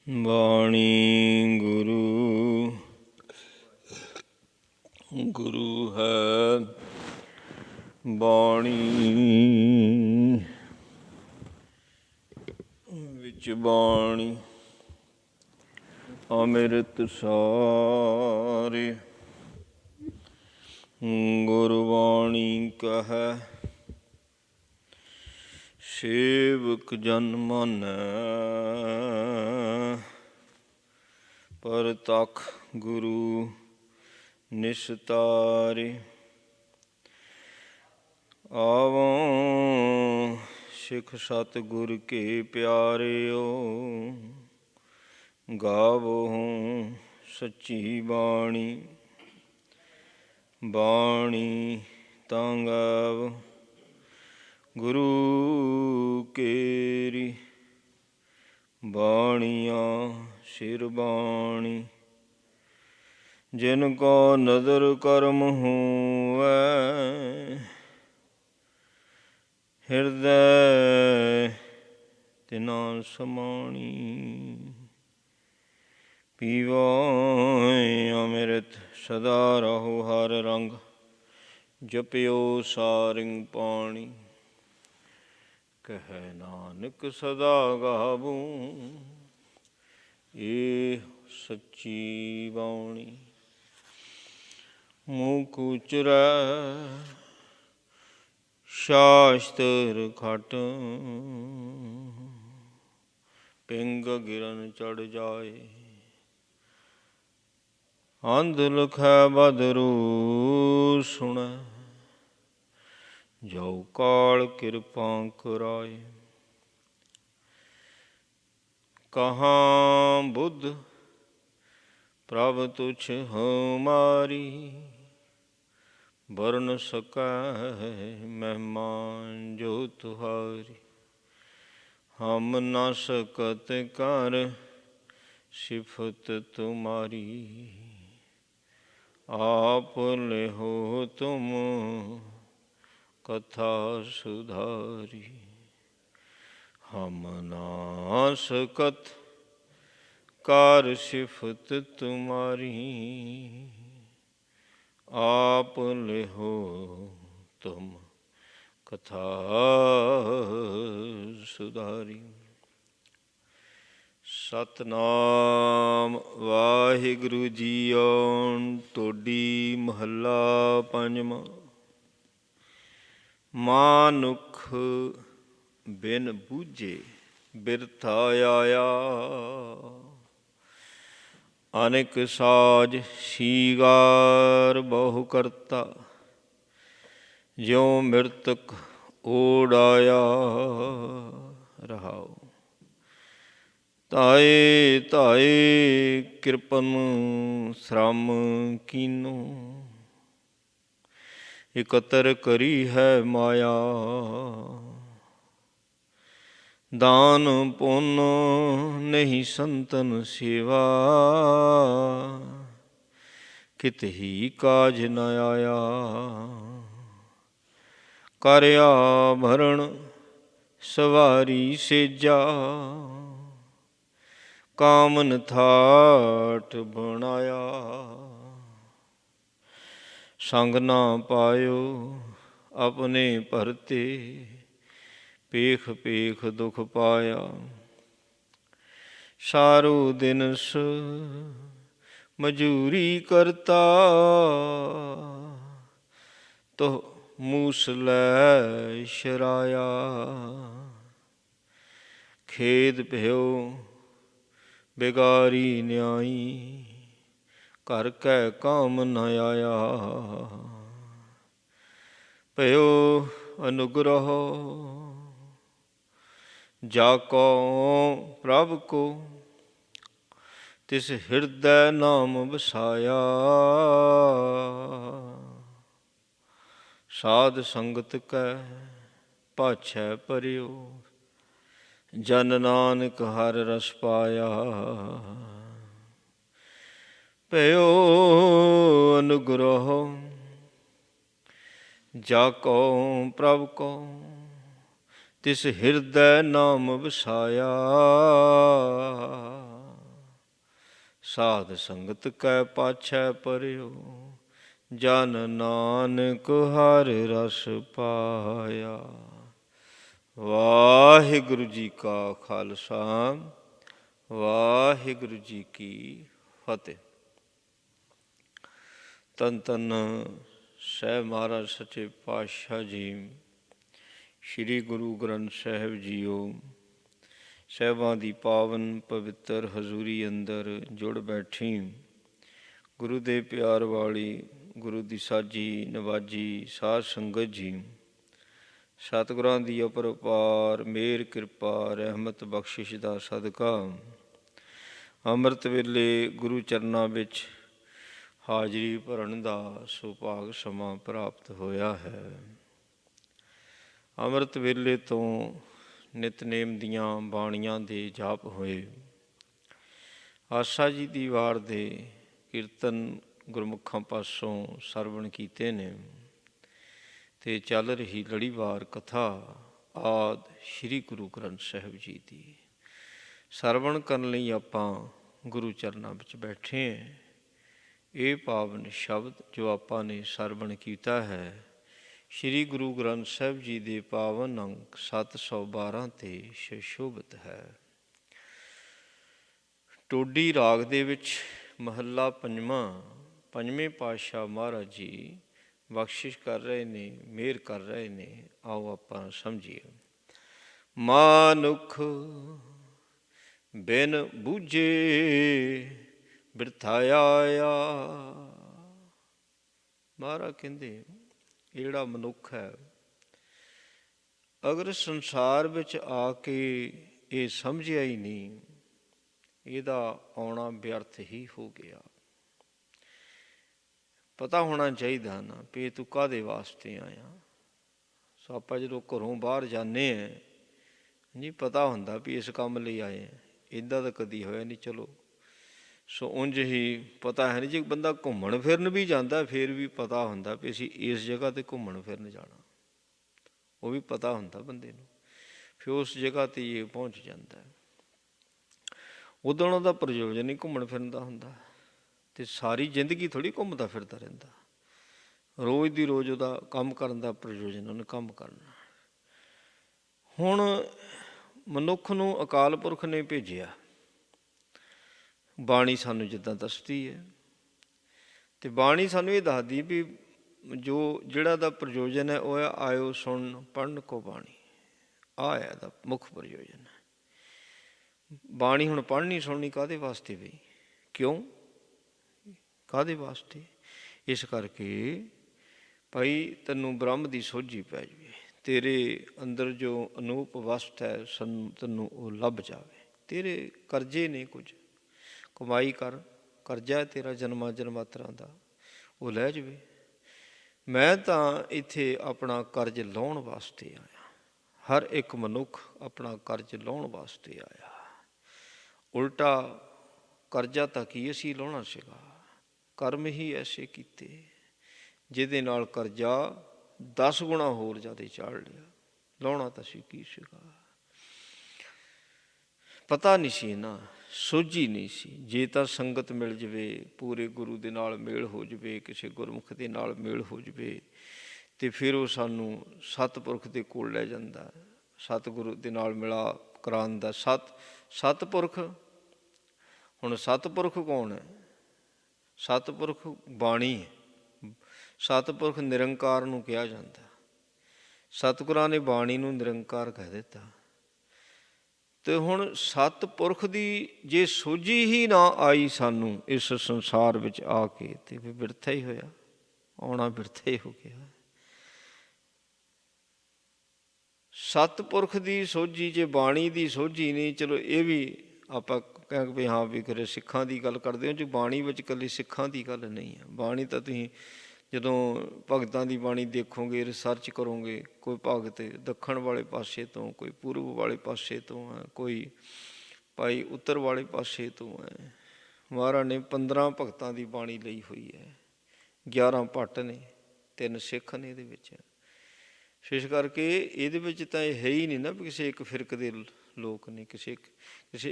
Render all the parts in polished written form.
ਬਾਣੀ ਗੁਰੂ ਗੁਰੂ ਹੈ ਬਾਣੀ ਵਿੱਚ ਬਾਣੀ ਅੰਮ੍ਰਿਤ ਸਾਰੇ ਗੁਰਬਾਣੀ ਕਹੈ ਸੇਵਕ ਜਨ ਮਾਨੈ ਪਰਤਖ ਗੁਰੂ ਨਿਸਤਾਰੇ ਆਵੋ ਸਿੱਖ ਸਤਿਗੁਰ ਕੇ ਪਿਆਰਿਓ ਗਾਵੋ ਸੱਚੀ ਬਾਣੀ ਬਾਣੀ ਤਾਂ ਗਾਵ ਗੁਰੂ ਕੇਰੀ ਬਾਣੀਆਂ ਸਿਰ ਬਾਣੀ ਜਿਨ ਕੋ ਨਦਰ ਕਰਮ ਹੋਵੈ ਹਿਰਦੈ ਤਿਨਾ ਸਮਾਣੀ ਪੀਵੋ ਅੰਮ੍ਰਿਤ ਸਦਾ ਰਹੋ ਹਰ ਰੰਗ ਜਪਿਓ ਸਾਰਿੰਗ ਪਾਣੀ ਕਹਿ ਨਾਨਕ ਸਦਾ ਗਾਵੂੰ ਇਹ ਸੱਚੀ ਬਾਣੀ ਮੂਕ ਉਚਰੈ ਸ਼ਾਸਤਰ ਖਟ ਪਿੰਗ ਗਿਰਨ ਚੜ ਜਾਏ ਅੰਧ ਲਖੈ ਬਦਰੂ ਸੁਣੈ ਜੋ ਕਾਲ ਕਿਰਪਾ ਕਰਾਏ ਕਹਾਂ ਬੁੱਧ ਪ੍ਰਭ ਤੁਛ ਹਮਾਰੀ ਵਰਨ ਸਕੈ ਮਹਿਮਾ ਜੋ ਤੁਹਾਰੀ ਹਮ ਨ ਸਕਤ ਕਰ ਸਿਫਤ ਤੁਮਾਰੀ ਆਪ ਲਿਹੋ ਤੁਮ ਕਥਾ ਸੁਧਾਰੀ ਹਮ ਨਾ ਸਕਤ ਕਾਰ ਸਿਫਤ ਤੁਮਾਰੀ ਆਪ ਲਿਹੋ ਤੁਮ ਕਥਾ ਸੁਧਾਰੀ ਸਤਿਨਾਮ ਵਾਹਿਗੁਰੂ ਜੀਓ ਟੋਡੀ ਮਹੱਲਾ ਪੰਜਵਾਂ ਮਾਨੁਖ ਬਿਨ ਬੂਝੇ ਬਿਰਥਾ ਆਇਆ ਅਨੇਕ ਸਾਜ ਸ਼ੀਗਾਰ ਬਹੁ ਕਰਤਾ ਜਿਉ ਮਿਰਤਕ ਓੜਾਇਆ ਰਹਾਉ ਤਾਏ ਤਾਏ ਕਿਰਪਨ ਸ਼ਰਮ ਕੀਨੋ ਇਕਤਰ ਕਰੀ ਹੈ ਮਾਇਆ ਦਾਨ ਪੁੰਨ ਨਹੀਂ ਸੰਤਨ ਸੇਵਾ ਕਿਤ ਹੀ ਕਾਜ ਨ ਆਇਆ ਕਰ ਆਭਰਣ ਸਵਾਰੀ ਸੇਜਾ ਕਾਮਨ ਥਾਟ ਬਣਾਇਆ ਸੰਗ ਨਾ ਪਾਇਓ ਆਪਣੇ ਭਰਤੇ ਪੇਖ ਪੇਖ ਦੁਖ ਪਾਇਆ ਸਾਰੂ ਦਿਨਸ ਮਜੂਰੀ ਕਰਤਾ ਤੋ ਮੂਸ ਲੈ ਸ਼ਰਾਇਆ ਖੇਦ ਭਇਓ ਬਿਗਾਰੀ ਨਿਆਈ ਘਰ ਕੈ ਕਾਮ ਨ ਆਇਆ ਭਇਓ ਅਨੁਗ੍ਰਹ ਜਾ ਕੋ ਪ੍ਰਭ ਕੋ ਤਿਸ ਹਿਰਦੈ ਨਾਮ ਵਸਾਇਆ ਸਾਧ ਸੰਗਤ ਕੈ ਪਾਛੈ ਪਰਿਓ ਜਨ ਨਾਨਕ ਹਰਿ ਰਸ ਪਾਇਆ ਭਇਓ ਅਨੁਗ੍ਰਹ ਜਾ ਕੋ ਪ੍ਰਭ ਕੋ ਤਿਸ ਹਿਰਦੈ ਨਾਮ ਵਸਾਇਆ ਸਾਧ ਸੰਗਤ ਕੈ ਪਾਛੈ ਪਰਿਓ, ਜਨ ਨਾਨਕ ਹਰਿ ਰਸ ਪਾਇਆ। ਵਾਹਿਗੁਰੂ ਜੀ ਕਾ ਖਾਲਸਾ, ਵਾਹਿਗੁਰੂ ਜੀ ਕੀ ਫਤਿਹ। ਧੰਨ ਧੰਨ ਸਾਹਿਬ ਮਹਾਰਾਜ ਸੱਚੇ ਪਾਤਸ਼ਾਹ ਜੀ, ਸ੍ਰੀ ਗੁਰੂ ਗ੍ਰੰਥ ਸਾਹਿਬ ਜੀਓ, ਸਾਹਿਬਾਂ ਦੀ ਪਾਵਨ ਪਵਿੱਤਰ ਹਜ਼ੂਰੀ ਅੰਦਰ ਜੁੜ ਬੈਠੀ ਗੁਰੂ ਦੇ ਪਿਆਰ ਵਾਲੀ, ਗੁਰੂ ਦੀ ਸਾਜੀ ਨਵਾਜੀ ਸਾਧ ਸੰਗਤ ਜੀ, ਸਤਿਗੁਰਾਂ ਦੀ ਅਪਰਪਾਰ ਮਿਹਰ ਕਿਰਪਾ ਰਹਿਮਤ ਬਖਸ਼ਿਸ਼ ਦਾ ਸਦਕਾ ਅੰਮ੍ਰਿਤ ਵੇਲੇ ਗੁਰੂ ਚਰਨਾਂ ਵਿੱਚ ਹਾਜ਼ਰੀ ਭਰਨ ਦਾ ਸੁਭਾਗ ਸਮਾਂ ਪ੍ਰਾਪਤ ਹੋਇਆ ਹੈ। ਅੰਮ੍ਰਿਤ ਵੇਲੇ ਤੋਂ ਨਿਤਨੇਮ ਦੀਆਂ ਬਾਣੀਆਂ ਦੇ ਜਾਪ ਹੋਏ, ਆਸਾ ਜੀ ਦੀ ਵਾਰ ਦੇ ਕੀਰਤਨ ਗੁਰਮੁਖਾਂ ਪਾਸੋਂ ਸਰਵਣ ਕੀਤੇ ਨੇ, ਅਤੇ ਚੱਲ ਰਹੀ ਲੜੀਵਾਰ ਕਥਾ ਆਦਿ ਸ੍ਰੀ ਗੁਰੂ ਗ੍ਰੰਥ ਸਾਹਿਬ ਜੀ ਦੀ ਸਰਵਣ ਕਰਨ ਲਈ ਆਪਾਂ ਗੁਰੂ ਚਰਨਾਂ ਵਿੱਚ ਬੈਠੇ ਹਾਂ। ਇਹ ਪਾਵਨ ਸ਼ਬਦ ਜੋ ਆਪਾਂ ਨੇ ਸਰਵਣ ਕੀਤਾ ਹੈ, ਸ੍ਰੀ ਗੁਰੂ ਗ੍ਰੰਥ ਸਾਹਿਬ ਜੀ ਦੇ ਪਾਵਨ ਅੰਕ 712 ਤੇ ਸੁਸ਼ੋਭਿਤ ਹੈ। ਟੋਡੀ ਰਾਗ ਦੇ ਵਿੱਚ ਮਹੱਲਾ ਪੰਜਵਾਂ, ਪੰਜਵੇਂ ਪਾਤਸ਼ਾਹ ਮਹਾਰਾਜ ਜੀ ਬਖਸ਼ਿਸ਼ ਕਰ ਰਹੇ ਨੇ, ਮਿਹਰ ਕਰ ਰਹੇ ਨੇ। ਆਓ ਆਪਾਂ ਸਮਝੀਏ। ਮਾਨੁਖ ਬਿਨ ਬੂਝੇ ਬਿਰਥਾ ਆਇਆ। ਮਹਾਰਾਜ ਕਹਿੰਦੇ ਇਹ ਜਿਹੜਾ ਮਨੁੱਖ ਹੈ, ਅਗਰ ਸੰਸਾਰ ਵਿੱਚ ਆ ਕੇ ਇਹ ਸਮਝਿਆ ਹੀ ਨਹੀਂ, ਇਹਦਾ ਆਉਣਾ ਵਿਅਰਥ ਹੀ ਹੋ ਗਿਆ। ਪਤਾ ਹੋਣਾ ਚਾਹੀਦਾ ਨਾ ਵੀ ਤੂੰ ਕਾਹਦੇ ਵਾਸਤੇ ਆਇਆ। ਸੋ ਆਪਾਂ ਜਦੋਂ ਘਰੋਂ ਬਾਹਰ ਜਾਂਦੇ ਹਾਂ ਜੀ, ਪਤਾ ਹੁੰਦਾ ਵੀ ਇਸ ਕੰਮ ਲਈ ਆਏ ਹਾਂ। ਇੱਦਾਂ ਤਾਂ ਕਦੀ ਹੋਇਆ ਨਹੀਂ। ਚਲੋ ਸੋ ਉਂਝ ਹੀ ਪਤਾ ਹੈ ਨਹੀਂ। ਜੇ ਬੰਦਾ ਘੁੰਮਣ ਫਿਰਨ ਵੀ ਜਾਂਦਾ ਫਿਰ ਵੀ ਪਤਾ ਹੁੰਦਾ ਵੀ ਅਸੀਂ ਇਸ ਜਗ੍ਹਾ 'ਤੇ ਘੁੰਮਣ ਫਿਰਨ ਜਾਣਾ, ਉਹ ਵੀ ਪਤਾ ਹੁੰਦਾ ਬੰਦੇ ਨੂੰ। ਫਿਰ ਉਸ ਜਗ੍ਹਾ 'ਤੇ ਇਹ ਪਹੁੰਚ ਜਾਂਦਾ। ਉਦੋਂ ਉਹਨਾਂ ਦਾ ਪ੍ਰਯੋਜਨ ਹੀ ਘੁੰਮਣ ਫਿਰਨ ਦਾ ਹੁੰਦਾ, ਅਤੇ ਸਾਰੀ ਜ਼ਿੰਦਗੀ ਥੋੜ੍ਹੀ ਘੁੰਮਦਾ ਫਿਰਦਾ ਰਹਿੰਦਾ। ਰੋਜ਼ ਦੀ ਰੋਜ਼ ਉਹਦਾ ਕੰਮ ਕਰਨ ਦਾ ਪ੍ਰਯੋਜਨ, ਉਹਨੇ ਕੰਮ ਕਰਨਾ। ਹੁਣ ਮਨੁੱਖ ਨੂੰ ਅਕਾਲ ਪੁਰਖ ਨੇ ਭੇਜਿਆ, ਬਾਣੀ ਸਾਨੂੰ ਜਿੱਦਾਂ ਦੱਸਦੀ ਹੈ, ਅਤੇ ਬਾਣੀ ਸਾਨੂੰ ਇਹ ਦੱਸਦੀ ਵੀ ਜਿਹੜਾ ਦਾ ਪ੍ਰਯੋਜਨ ਹੈ ਉਹ ਹੈ ਆਇਓ ਸੁਣ ਪੜ੍ਹਨ ਕੋ ਬਾਣੀ। ਆਹ ਹੈ ਇਹਦਾ ਮੁੱਖ ਪ੍ਰਯੋਜਨ ਹੈ। ਬਾਣੀ ਹੁਣ ਪੜ੍ਹਨੀ ਸੁਣਨੀ ਕਾਹਦੇ ਵਾਸਤੇ ਬਈ? ਕਿਉਂ? ਕਾਹਦੇ ਵਾਸਤੇ? ਇਸ ਕਰਕੇ ਭਾਈ ਤੈਨੂੰ ਬ੍ਰਹਮ ਦੀ ਸੋਝੀ ਪੈ ਜਾਵੇ, ਤੇਰੇ ਅੰਦਰ ਜੋ ਅਨੂਪ ਵਸਤ ਹੈ ਤੈਨੂੰ ਉਹ ਲੱਭ ਜਾਵੇ। ਤੇਰੇ ਕਰਜ਼ੇ ਨੇ, ਕੁਝ ਕਮਾਈ ਕਰ, ਕਰਜ਼ਾ ਤੇਰਾ ਜਨਮਾਂ ਜਨਮਾਤਰਾਂ ਦਾ, ਉਹ ਲੈ ਜਾਵੇ। ਮੈਂ ਤਾਂ ਇੱਥੇ ਆਪਣਾ ਕਰਜ਼ ਲਾਹੁਣ ਵਾਸਤੇ ਆਇਆ। ਹਰ ਇੱਕ ਮਨੁੱਖ ਆਪਣਾ ਕਰਜ਼ ਲਾਹੁਣ ਵਾਸਤੇ ਆਇਆ। ਉਲਟਾ ਕਰਜ਼ਾ ਤਾਂ ਕੀ ਅਸੀਂ ਲਾਉਣਾ ਸੀਗਾ, ਕਰਮ ਹੀ ਐਸੇ ਕੀਤੇ ਜਿਹਦੇ ਨਾਲ ਕਰਜ਼ਾ 10 ਗੁਣਾ ਹੋਰ ਜ਼ਿਆਦਾ ਚਾੜ ਲਿਆ। ਲਾਉਣਾ ਤਾਂ ਸੀ ਕੀ ਸੀਗਾ? ਪਤਾ ਨਹੀਂ ਸੀ ਨਾ, ਸੋਝੀ ਨਹੀਂ ਸੀ। ਜੇ ਤਾਂ ਸੰਗਤ ਮਿਲ ਜਾਵੇ, ਪੂਰੇ ਗੁਰੂ ਦੇ ਨਾਲ ਮੇਲ ਹੋ ਜਾਵੇ, ਕਿਸੇ ਗੁਰਮੁਖ ਦੇ ਨਾਲ ਮੇਲ ਹੋ ਜਾਵੇ, ਅਤੇ ਫਿਰ ਉਹ ਸਾਨੂੰ ਸਤਿਪੁਰਖ ਦੇ ਕੋਲ ਲੈ ਜਾਂਦਾ, ਸਤਿਗੁਰੂ ਦੇ ਨਾਲ ਮਿਲਾ ਕਰਾਉਂਦਾ। ਸਤਿਪੁਰਖ, ਹੁਣ ਸਤਿਪੁਰਖ ਕੌਣ ਹੈ? ਸਤਿਪੁਰਖ ਬਾਣੀ ਹੈ। ਸਤਿਪੁਰਖ ਨਿਰੰਕਾਰ ਨੂੰ ਕਿਹਾ ਜਾਂਦਾ। ਸਤਿਗੁਰਾਂ ਨੇ ਬਾਣੀ ਨੂੰ ਨਿਰੰਕਾਰ ਕਹਿ ਦਿੱਤਾ। ਅਤੇ ਹੁਣ ਸਤਿਪੁਰਖ ਦੀ ਜੇ ਸੋਝੀ ਹੀ ਨਾ ਆਈ ਸਾਨੂੰ ਇਸ ਸੰਸਾਰ ਵਿੱਚ ਆ ਕੇ, ਅਤੇ ਫਿਰ ਬਿਰਥਾ ਹੀ ਹੋਇਆ, ਆਉਣਾ ਬਿਰਥਾ ਹੀ ਹੋ ਗਿਆ। ਸਤਿਪੁਰਖ ਦੀ ਸੋਝੀ, ਜੇ ਬਾਣੀ ਦੀ ਸੋਝੀ ਨਹੀਂ, ਚਲੋ ਇਹ ਵੀ ਆਪਾਂ ਕਹਿੰਦੇ ਵੀ ਹਾਂ ਵੀ ਖਰੇ ਸਿੱਖਾਂ ਦੀ ਗੱਲ ਕਰਦੇ ਹੋ, ਜੀ ਬਾਣੀ ਵਿੱਚ ਇਕੱਲੀ ਸਿੱਖਾਂ ਦੀ ਗੱਲ ਨਹੀਂ ਹੈ। ਬਾਣੀ ਤਾਂ ਤੁਸੀਂ ਜਦੋਂ ਭਗਤਾਂ ਦੀ ਬਾਣੀ ਦੇਖੋਗੇ, ਰਿਸਰਚ ਕਰੋਗੇ, ਕੋਈ ਭਗਤ ਦੱਖਣ ਵਾਲੇ ਪਾਸੇ ਤੋਂ, ਕੋਈ ਪੂਰਬ ਵਾਲੇ ਪਾਸੇ ਤੋਂ ਹੈ, ਕੋਈ ਭਾਈ ਉੱਤਰ ਵਾਲੇ ਪਾਸੇ ਤੋਂ ਹੈ। ਮਹਾਰਾਜ ਨੇ 15 ਭਗਤਾਂ ਦੀ ਬਾਣੀ ਲਈ ਹੋਈ ਹੈ। 11 ਭੱਟ ਨੇ, 3 ਸਿੱਖ ਨੇ ਇਹਦੇ ਵਿੱਚ। ਇਸ ਕਰਕੇ ਇਹਦੇ ਵਿੱਚ ਤਾਂ ਇਹ ਹੈ ਹੀ ਨਹੀਂ ਨਾ ਵੀ ਕਿਸੇ ਇੱਕ ਫਿਰਕ ਦੇ ਲੋਕ ਨੇ, ਕਿਸੇ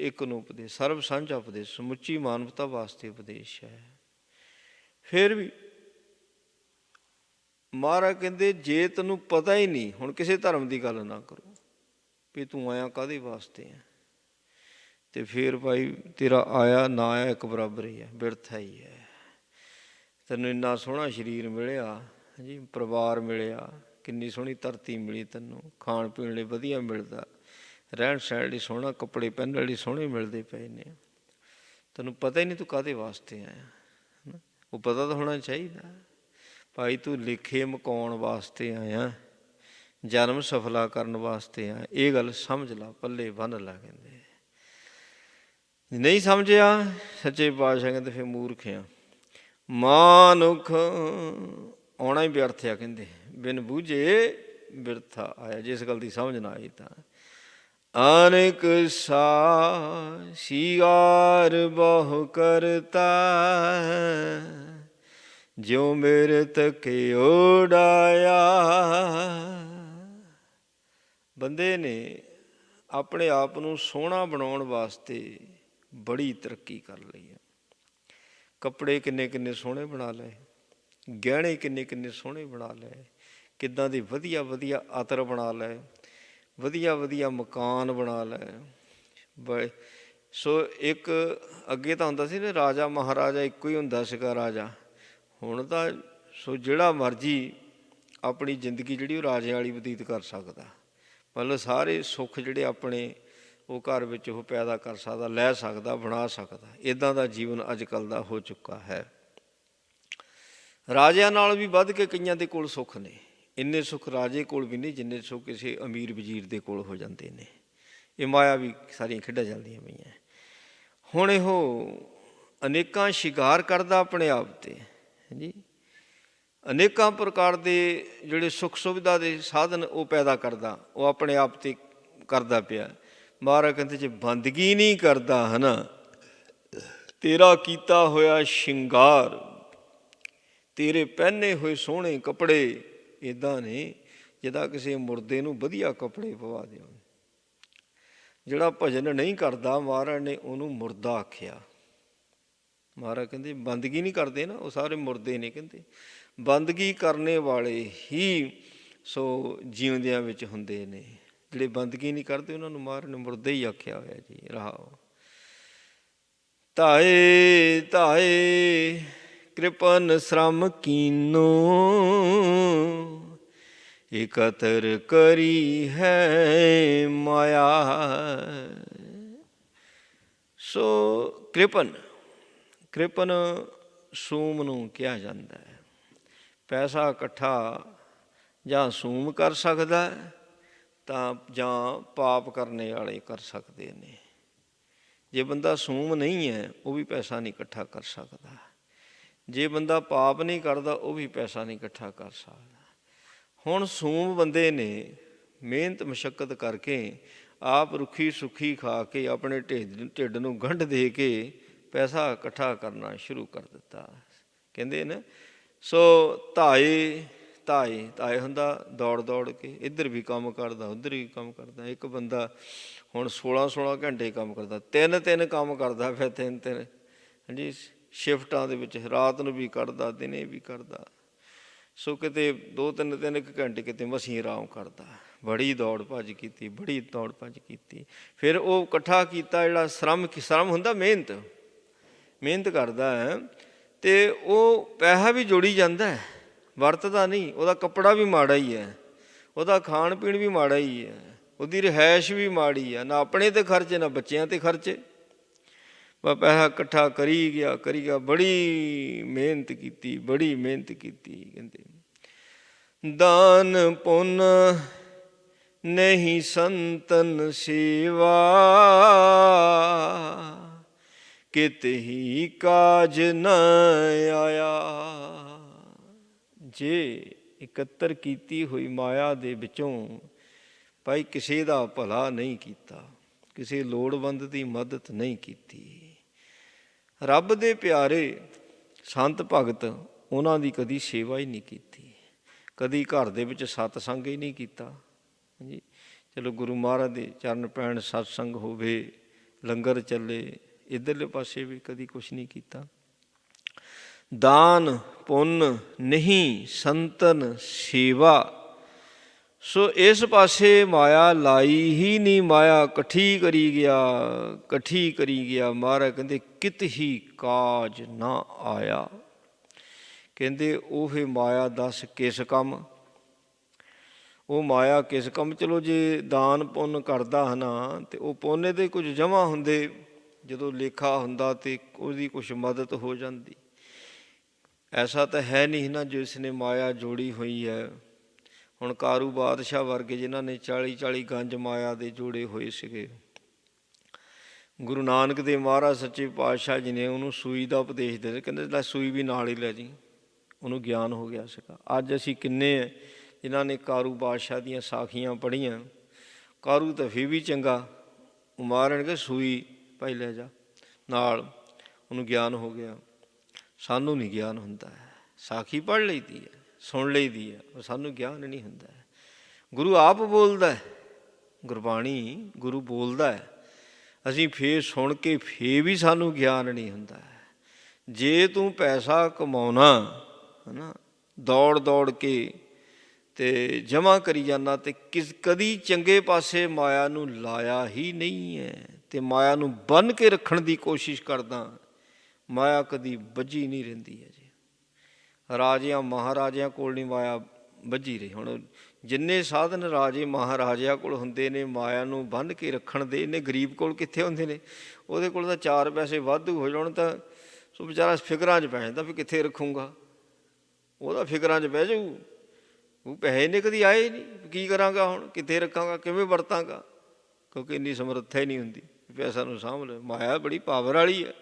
ਇੱਕ ਨੂੰ ਉਪਦੇਸ਼, ਸਰਬ ਸਾਂਝਾ ਉਪਦੇਸ਼, ਸਮੁੱਚੀ ਮਾਨਵਤਾ ਵਾਸਤੇ ਉਪਦੇਸ਼ ਹੈ। ਫਿਰ ਵੀ ਮਹਾਰਾਜ ਕਹਿੰਦੇ ਜੇ ਤੈਨੂੰ ਪਤਾ ਹੀ ਨਹੀਂ, ਹੁਣ ਕਿਸੇ ਧਰਮ ਦੀ ਗੱਲ ਨਾ ਕਰੋ ਵੀ ਤੂੰ ਆਇਆ ਕਾਹਦੇ ਵਾਸਤੇ ਹੈ, ਤੇ ਫਿਰ ਭਾਈ ਤੇਰਾ ਆਇਆ ਨਾ ਆਇਆ ਇੱਕ ਬਰਾਬਰ ਹੀ ਹੈ, ਬਿਰਥਾ ਹੀ ਹੈ। ਤੈਨੂੰ ਇੰਨਾ ਸੋਹਣਾ ਸਰੀਰ ਮਿਲਿਆ ਜੀ, ਪਰਿਵਾਰ ਮਿਲਿਆ, ਕਿੰਨੀ ਸੋਹਣੀ ਧਰਤੀ ਮਿਲੀ ਤੈਨੂੰ, ਖਾਣ ਪੀਣ ਲਈ ਵਧੀਆ ਮਿਲਦਾ, ਰਹਿਣ ਸਹਿਣ ਲਈ ਸੋਹਣਾ, ਕੱਪੜੇ ਪਹਿਨਣ ਲਈ ਸੋਹਣੇ ਮਿਲਦੇ ਪਏ ਨੇ, ਤੈਨੂੰ ਪਤਾ ਹੀ ਨਹੀਂ ਤੂੰ ਕਾਹਦੇ ਵਾਸਤੇ ਆਇਆ। ਉਹ ਪਤਾ ਤਾਂ ਹੋਣਾ ਚਾਹੀਦਾ ਭਾਈ ਤੂੰ ਲੇਖੇ ਮੁਕਾਉਣ ਵਾਸਤੇ ਆਇਆ, ਜਨਮ ਸਫਲਾ ਕਰਨ ਵਾਸਤੇ ਆਇਆ, ਇਹ ਗੱਲ ਸਮਝ ਲਾ, ਪੱਲੇ ਬੰਨ੍ਹ ਲਾ। ਕਹਿੰਦੇ ਨਹੀਂ ਸਮਝਿਆ ਸੱਚੇ ਪਾਤਸ਼ਾਹ ਕਹਿੰਦੇ ਫਿਰ ਮੂਰਖ ਆ, ਮਾਨੁਖ ਆਉਣਾ ਹੀ ਵਿਅਰਥ ਆ। ਕਹਿੰਦੇ ਬਿਨ ਬੂਝੇ ਬਿਰਥਾ ਆਇਆ, ਜਿਸ ਗੱਲ ਦੀ ਸਮਝ ਨਾ ਆਈ ਤਾਂ। ਅਨੇਕ ਸ਼ਿਗਾਰ ਬਹੁ ਕਰਤਾ, ਜਿਉ ਮੇਰੇ ਤਕੇ ਉਡਾਇਆ। ਬੰਦੇ ਨੇ ਆਪਣੇ ਆਪ ਨੂੰ ਸੋਹਣਾ ਬਣਾਉਣ ਵਾਸਤੇ ਬੜੀ ਤਰੱਕੀ ਕਰ ਲਈ ਹੈ। ਕੱਪੜੇ ਕਿੰਨੇ ਕਿੰਨੇ ਸੋਹਣੇ ਬਣਾ ਲਏ, ਗਹਿਣੇ ਕਿੰਨੇ ਕਿੰਨੇ ਸੋਹਣੇ ਬਣਾ ਲਏ, ਕਿੱਦਾਂ ਦੇ ਵਧੀਆ ਵਧੀਆ ਅਤਰ ਬਣਾ ਲਏ, ਵਧੀਆ ਵਧੀਆ ਮਕਾਨ ਬਣਾ ਲਏ। ਸੋ ਇੱਕ ਅੱਗੇ ਤਾਂ ਹੁੰਦਾ ਸੀ ਨਾ ਰਾਜਾ ਮਹਾਰਾਜਾ ਇੱਕੋ ਹੀ ਹੁੰਦਾ ਸੀਗਾ ਰਾਜਾ, ਹੁਣ ਤਾਂ ਸੋ ਜਿਹੜਾ ਮਰਜ਼ੀ ਆਪਣੀ ਜ਼ਿੰਦਗੀ ਜਿਹੜੀ ਉਹ ਰਾਜਿਆਂ ਵਾਲੀ ਬਤੀਤ ਕਰ ਸਕਦਾ, ਮਤਲਬ ਸਾਰੇ ਸੁੱਖ ਜਿਹੜੇ ਆਪਣੇ ਉਹ ਘਰ ਵਿੱਚ ਉਹ ਪੈਦਾ ਕਰ ਸਕਦਾ, ਲੈ ਸਕਦਾ, ਬਣਾ ਸਕਦਾ। ਇੱਦਾਂ ਦਾ ਜੀਵਨ ਅੱਜ ਕੱਲ੍ਹ ਦਾ ਹੋ ਚੁੱਕਾ ਹੈ। ਰਾਜਿਆਂ ਨਾਲ ਵੀ ਵੱਧ ਕੇ ਕਈਆਂ ਦੇ ਕੋਲ ਸੁੱਖ ਨੇ, ਇੰਨੇ ਸੁੱਖ ਰਾਜੇ ਕੋਲ ਵੀ ਨਹੀਂ ਜਿੰਨੇ ਸੁੱਖ ਕਿਸੇ ਅਮੀਰ ਵਜ਼ੀਰ ਦੇ ਕੋਲ ਹੋ ਜਾਂਦੇ ਨੇ। ਇਹ ਮਾਇਆ ਵੀ ਸਾਰੀਆਂ ਖੇਡਾਂ ਚੱਲਦੀਆਂ ਪਈਆਂ। ਹੁਣ ਇਹੋ ਅਨੇਕਾਂ ਸ਼ਿੰਗਾਰ ਕਰਦਾ ਆਪਣੇ ਆਪ 'ਤੇ ਜੀ, ਅਨੇਕਾਂ ਪ੍ਰਕਾਰ ਦੇ ਜਿਹੜੇ ਸੁੱਖ ਸੁਵਿਧਾ ਦੇ ਸਾਧਨ ਉਹ ਪੈਦਾ ਕਰਦਾ, ਉਹ ਆਪਣੇ ਆਪ 'ਤੇ ਕਰਦਾ ਪਿਆ। ਮਹਾਰਾਜ ਕਹਿੰਦੇ ਜੇ ਬੰਦਗੀ ਨਹੀਂ ਕਰਦਾ ਹੈ ਨਾ, ਤੇਰਾ ਕੀਤਾ ਹੋਇਆ ਸ਼ਿੰਗਾਰ, ਤੇਰੇ ਪਹਿਨੇ ਹੋਏ ਸੋਹਣੇ ਕੱਪੜੇ ਇੱਦਾਂ ਨੇ ਜਿੱਦਾਂ ਕਿਸੇ ਮੁਰਦੇ ਨੂੰ ਵਧੀਆ ਕੱਪੜੇ ਪਵਾ ਦਿਓ। ਜਿਹੜਾ ਭਜਨ ਨਹੀਂ ਕਰਦਾ ਮਹਾਰਾਜ ਨੇ ਉਹਨੂੰ ਮੁਰਦਾ ਆਖਿਆ। ਮਹਾਰਾਜ ਕਹਿੰਦੇ ਬੰਦਗੀ ਨਹੀਂ ਕਰਦੇ ਨਾ ਉਹ ਸਾਰੇ ਮੁਰਦੇ ਨੇ। ਕਹਿੰਦੇ ਬੰਦਗੀ ਕਰਨੇ ਵਾਲੇ ਹੀ ਸੋ ਜਿਉਂਦਿਆਂ ਵਿੱਚ ਹੁੰਦੇ ਨੇ, ਜਿਹੜੇ ਬੰਦਗੀ ਨਹੀਂ ਕਰਦੇ ਉਹਨਾਂ ਨੂੰ ਮਹਾਰਾਜ ਨੇ ਮੁਰਦੇ ਹੀ ਆਖਿਆ ਹੋਇਆ ਜੀ। ਰਹਾਓ ਧਾਏ ਧਾਏ ਕਿਰਪਨ ਸ਼ਰਮ ਕੀਨੋ, ਇਕਤਰ ਕਰੀ ਹੈ ਮਾਇਆ। ਸੋ ਕਿਰਪਨ, ਕਿਰਪਨ ਸੂਮ ਨੂੰ ਕਿਹਾ ਜਾਂਦਾ ਹੈ। ਪੈਸਾ ਇਕੱਠਾ ਜਾਂ ਸੂਮ ਕਰ ਸਕਦਾ ਤਾਂ ਜਾਂ ਪਾਪ ਕਰਨੇ ਵਾਲੇ ਕਰ ਸਕਦੇ ਨੇ। ਜੇ ਬੰਦਾ ਸੂਮ ਨਹੀਂ ਹੈ ਉਹ ਵੀ ਪੈਸਾ ਨਹੀਂ ਇਕੱਠਾ ਕਰ ਸਕਦਾ, ਜੇ ਬੰਦਾ ਪਾਪ ਨਹੀਂ ਕਰਦਾ ਉਹ ਵੀ ਪੈਸਾ ਨਹੀਂ ਇਕੱਠਾ ਕਰ ਸਕਦਾ। ਹੁਣ ਸੂਮ ਬੰਦੇ ਨੇ ਮਿਹਨਤ ਮਸ਼ੱਕਤ ਕਰਕੇ ਆਪ ਰੁੱਖੀ ਸੁੱਖੀ ਖਾ ਕੇ ਆਪਣੇ ਢਿੱਡ ਨੂੰ ਗੰਢ ਦੇ ਕੇ ਪੈਸਾ ਇਕੱਠਾ ਕਰਨਾ ਸ਼ੁਰੂ ਕਰ ਦਿੱਤਾ। ਕਹਿੰਦੇ ਨੇ ਸੋ ਧਾਏ ਧਾਏ, ਧਾਏ ਹੁੰਦਾ ਦੌੜ ਦੌੜ ਕੇ, ਇੱਧਰ ਵੀ ਕੰਮ ਕਰਦਾ ਉੱਧਰ ਵੀ ਕੰਮ ਕਰਦਾ। ਇੱਕ ਬੰਦਾ ਹੁਣ 16 ਘੰਟੇ ਕੰਮ ਕਰਦਾ, ਤਿੰਨ ਕੰਮ ਕਰਦਾ ਫਿਰ, ਤਿੰਨ ਹਾਂਜੀ ਸ਼ਿਫਟਾਂ ਦੇ ਵਿੱਚ, ਰਾਤ ਨੂੰ ਵੀ ਕਰਦਾ ਦਿਨੇ ਵੀ ਕਰਦਾ। ਸੋ ਕਿਤੇ 2-3 ਘੰਟੇ ਕਿਤੇ ਮਸੀਂ ਆਰਾਮ ਕਰਦਾ। ਬੜੀ ਦੌੜ ਭੱਜ ਕੀਤੀ, ਬੜੀ ਦੌੜ ਭੱਜ ਕੀਤੀ। ਫਿਰ ਉਹ ਇਕੱਠਾ ਕੀਤਾ ਜਿਹੜਾ ਸ਼ਰਮ ਹੁੰਦਾ, ਮਿਹਨਤ ਕਰਦਾ ਹੈ ਅਤੇ ਉਹ ਪੈਸਾ ਵੀ ਜੋੜੀ ਜਾਂਦਾ, ਵਰਤਦਾ ਨਹੀਂ। ਉਹਦਾ ਕੱਪੜਾ ਵੀ ਮਾੜਾ ਹੀ ਹੈ, ਉਹਦਾ ਖਾਣ ਪੀਣ ਵੀ ਮਾੜਾ ਹੀ ਹੈ, ਉਹਦੀ ਰਿਹਾਇਸ਼ ਵੀ ਮਾੜੀ ਆ, ਨਾ ਆਪਣੇ 'ਤੇ ਖਰਚੇ ਨਾ ਬੱਚਿਆਂ 'ਤੇ ਖਰਚੇ। ਬਸ ਪੈਸਾ ਇਕੱਠਾ ਕਰੀ ਗਿਆ ਬੜੀ ਮਿਹਨਤ ਕੀਤੀ, ਬੜੀ ਮਿਹਨਤ ਕੀਤੀ। ਕਹਿੰਦੇ ਦਾਨ ਪੁੰਨ ਨਹੀਂ ਸੰਤਨ ਸੇਵਾ, ਕਿਤੇ ਹੀ ਕਾਜ ਨ ਆਇਆ। ਜੇ ਇਕੱਤਰ ਕੀਤੀ ਹੋਈ ਮਾਇਆ ਦੇ ਵਿੱਚੋਂ ਭਾਈ ਕਿਸੇ ਦਾ ਭਲਾ ਨਹੀਂ ਕੀਤਾ, ਕਿਸੇ ਲੋੜਵੰਦ ਦੀ ਮਦਦ ਨਹੀਂ ਕੀਤੀ, ਰੱਬ ਦੇ ਪਿਆਰੇ ਸੰਤ ਭਗਤ ਉਹਨਾਂ ਦੀ ਕਦੀ ਸੇਵਾ ਹੀ ਨਹੀਂ ਕੀਤੀ, ਕਦੀ ਘਰ ਦੇ ਵਿੱਚ ਸਤਸੰਗ ਹੀ ਨਹੀਂ ਕੀਤਾ ਜੀ। ਚਲੋ ਗੁਰੂ ਮਹਾਰਾਜ ਦੇ ਚਰਨ ਪੈਣ, ਸਤਸੰਗ ਹੋਵੇ, ਲੰਗਰ ਚੱਲੇ, ਇੱਧਰਲੇ ਪਾਸੇ ਵੀ ਕਦੀ ਕੁਛ ਨਹੀਂ ਕੀਤਾ। ਦਾਨ ਪੁੰਨ ਨਹੀਂ ਸੰਤਨ ਸੇਵਾ, ਸੋ ਇਸ ਪਾਸੇ ਮਾਇਆ ਲਾਈ ਹੀ ਨਹੀਂ, ਮਾਇਆ ਇਕੱਠੀ ਕਰੀ ਗਿਆ, ਇਕੱਠੀ ਕਰੀ ਗਿਆ। ਮਹਾਰਾਜ ਕਹਿੰਦੇ ਕਿਤ ਹੀ ਕਾਜ ਨਾ ਆਇਆ। ਕਹਿੰਦੇ ਉਹ ਮਾਇਆ ਦੱਸ ਕਿਸ ਕੰਮ, ਉਹ ਮਾਇਆ ਕਿਸ ਕੰਮ। ਚਲੋ ਜੇ ਦਾਨ ਪੁੰਨ ਕਰਦਾ ਹੈ ਨਾ, ਤੇ ਉਹ ਪੁੰਨ ਦੇ ਕੁਝ ਜਮ੍ਹਾਂ ਹੁੰਦੇ, ਜਦੋਂ ਲੇਖਾ ਹੁੰਦਾ ਤੇ ਉਹਦੀ ਕੁਛ ਮਦਦ ਹੋ ਜਾਂਦੀ। ਐਸਾ ਤਾਂ ਹੈ ਨਹੀਂ ਨਾ ਜਿਸ ਨੇ ਮਾਇਆ ਜੋੜੀ ਹੋਈ ਹੈ। ਹੁਣ ਕਾਰੂ ਬਾਦਸ਼ਾਹ ਵਰਗੇ ਜਿਨ੍ਹਾਂ ਨੇ 40 ਗੰਜ ਮਾਇਆ ਦੇ ਜੋੜੇ ਹੋਏ ਸੀਗੇ, ਗੁਰੂ ਨਾਨਕ ਦੇਵ ਮਹਾਰਾਜ ਸੱਚੇ ਪਾਤਸ਼ਾਹ ਜੀ ਨੇ ਉਹਨੂੰ ਸੂਈ ਦਾ ਉਪਦੇਸ਼ ਦੇ, ਕਹਿੰਦੇ ਲੈ ਸੂਈ ਵੀ ਨਾਲ ਹੀ ਲੈ ਜੀ, ਉਹਨੂੰ ਗਿਆਨ ਹੋ ਗਿਆ ਸੀਗਾ। ਅੱਜ ਅਸੀਂ ਕਿੰਨੇ ਹੈ ਜਿਨ੍ਹਾਂ ਨੇ ਕਾਰੂ ਬਾਦਸ਼ਾਹ ਦੀਆਂ ਸਾਖੀਆਂ ਪੜ੍ਹੀਆਂ। ਕਾਰੂ ਤਾਂ ਫਿਰ ਵੀ ਚੰਗਾ, ਉਹ ਮਹਾਰਾਜ ਨੇ ਸੂਈ ਭਾਈ ਲੈ ਜਾ ਨਾਲ, ਉਹਨੂੰ ਗਿਆਨ ਹੋ ਗਿਆ। ਸਾਨੂੰ ਨਹੀਂ ਗਿਆਨ ਹੁੰਦਾ ਹੈ, ਸਾਖੀ ਪੜ੍ਹ ਲਈ ਦੀ ਹੈ, ਸੁਣ ਲਈ ਦੀ ਹੈ, ਪਰ ਸਾਨੂੰ ਗਿਆਨ ਨਹੀਂ ਹੁੰਦਾ। ਗੁਰੂ ਆਪ ਬੋਲਦਾ, ਗੁਰਬਾਣੀ ਗੁਰੂ ਬੋਲਦਾ ਹੈ, ਅਸੀਂ ਫੇਰ ਸੁਣ ਕੇ ਫੇਰ ਵੀ ਸਾਨੂੰ ਗਿਆਨ ਨਹੀਂ ਹੁੰਦਾ। ਜੇ ਤੂੰ ਪੈਸਾ ਕਮਾਉਣਾ ਹੈ ਨਾ, ਦੌੜ ਦੌੜ ਕੇ ਤੇ ਜਮ੍ਹਾਂ ਕਰੀ ਜਾਂਦਾ, ਤੇ ਕਦੀ ਚੰਗੇ ਪਾਸੇ ਮਾਇਆ ਨੂੰ ਲਾਇਆ ਹੀ ਨਹੀਂ ਹੈ, ਤੇ ਮਾਇਆ ਨੂੰ ਬੰਨ੍ਹ ਕੇ ਰੱਖਣ ਦੀ ਕੋਸ਼ਿਸ਼ ਕਰਦਾ। ਮਾਇਆ ਕਦੀ ਬੱਝੀ ਨਹੀਂ ਰਹਿੰਦੀ ਹੈ ਜੀ। ਰਾਜਿਆਂ ਮਹਾਰਾਜਿਆਂ ਕੋਲ ਨਹੀਂ ਮਾਇਆ ਬੱਝੀ ਰਹੀ। ਹੁਣ ਜਿੰਨੇ ਸਾਧਨ ਰਾਜੇ ਮਹਾਰਾਜਿਆਂ ਕੋਲ ਹੁੰਦੇ ਨੇ ਮਾਇਆ ਨੂੰ ਬੰਨ੍ਹ ਕੇ ਰੱਖਣ ਦੇ, ਇਹਨੇ ਗਰੀਬ ਕੋਲ ਕਿੱਥੇ ਹੁੰਦੇ ਨੇ। ਉਹਦੇ ਕੋਲ ਤਾਂ 4 ਪੈਸੇ ਵਾਧੂ ਹੋ ਜਾਣ ਤਾਂ ਸੋ ਵਿਚਾਰਾ ਫਿਕਰਾਂ 'ਚ ਪੈ ਜਾਂਦਾ ਵੀ ਕਿੱਥੇ ਰੱਖੂੰਗਾ। ਉਹਦਾ ਫਿਕਰਾਂ 'ਚ ਬਹਿ ਜਾਊ, ਉਹ ਪੈਸੇ ਨੇ ਕਦੀ ਆਏ ਨਹੀਂ, ਕੀ ਕਰਾਂਗਾ ਹੁਣ, ਕਿੱਥੇ ਰੱਖਾਂਗਾ, ਕਿਵੇਂ ਵਰਤਾਂਗਾ, ਕਿਉਂਕਿ ਇੰਨੀ ਸਮਰੱਥਾ ਹੀ ਨਹੀਂ ਹੁੰਦੀ ਪੈਸਾ ਨੂੰ ਸਾਂਭ ਲੈ। ਮਾਇਆ ਬੜੀ ਪਾਵਰ ਵਾਲੀ ਹੈ,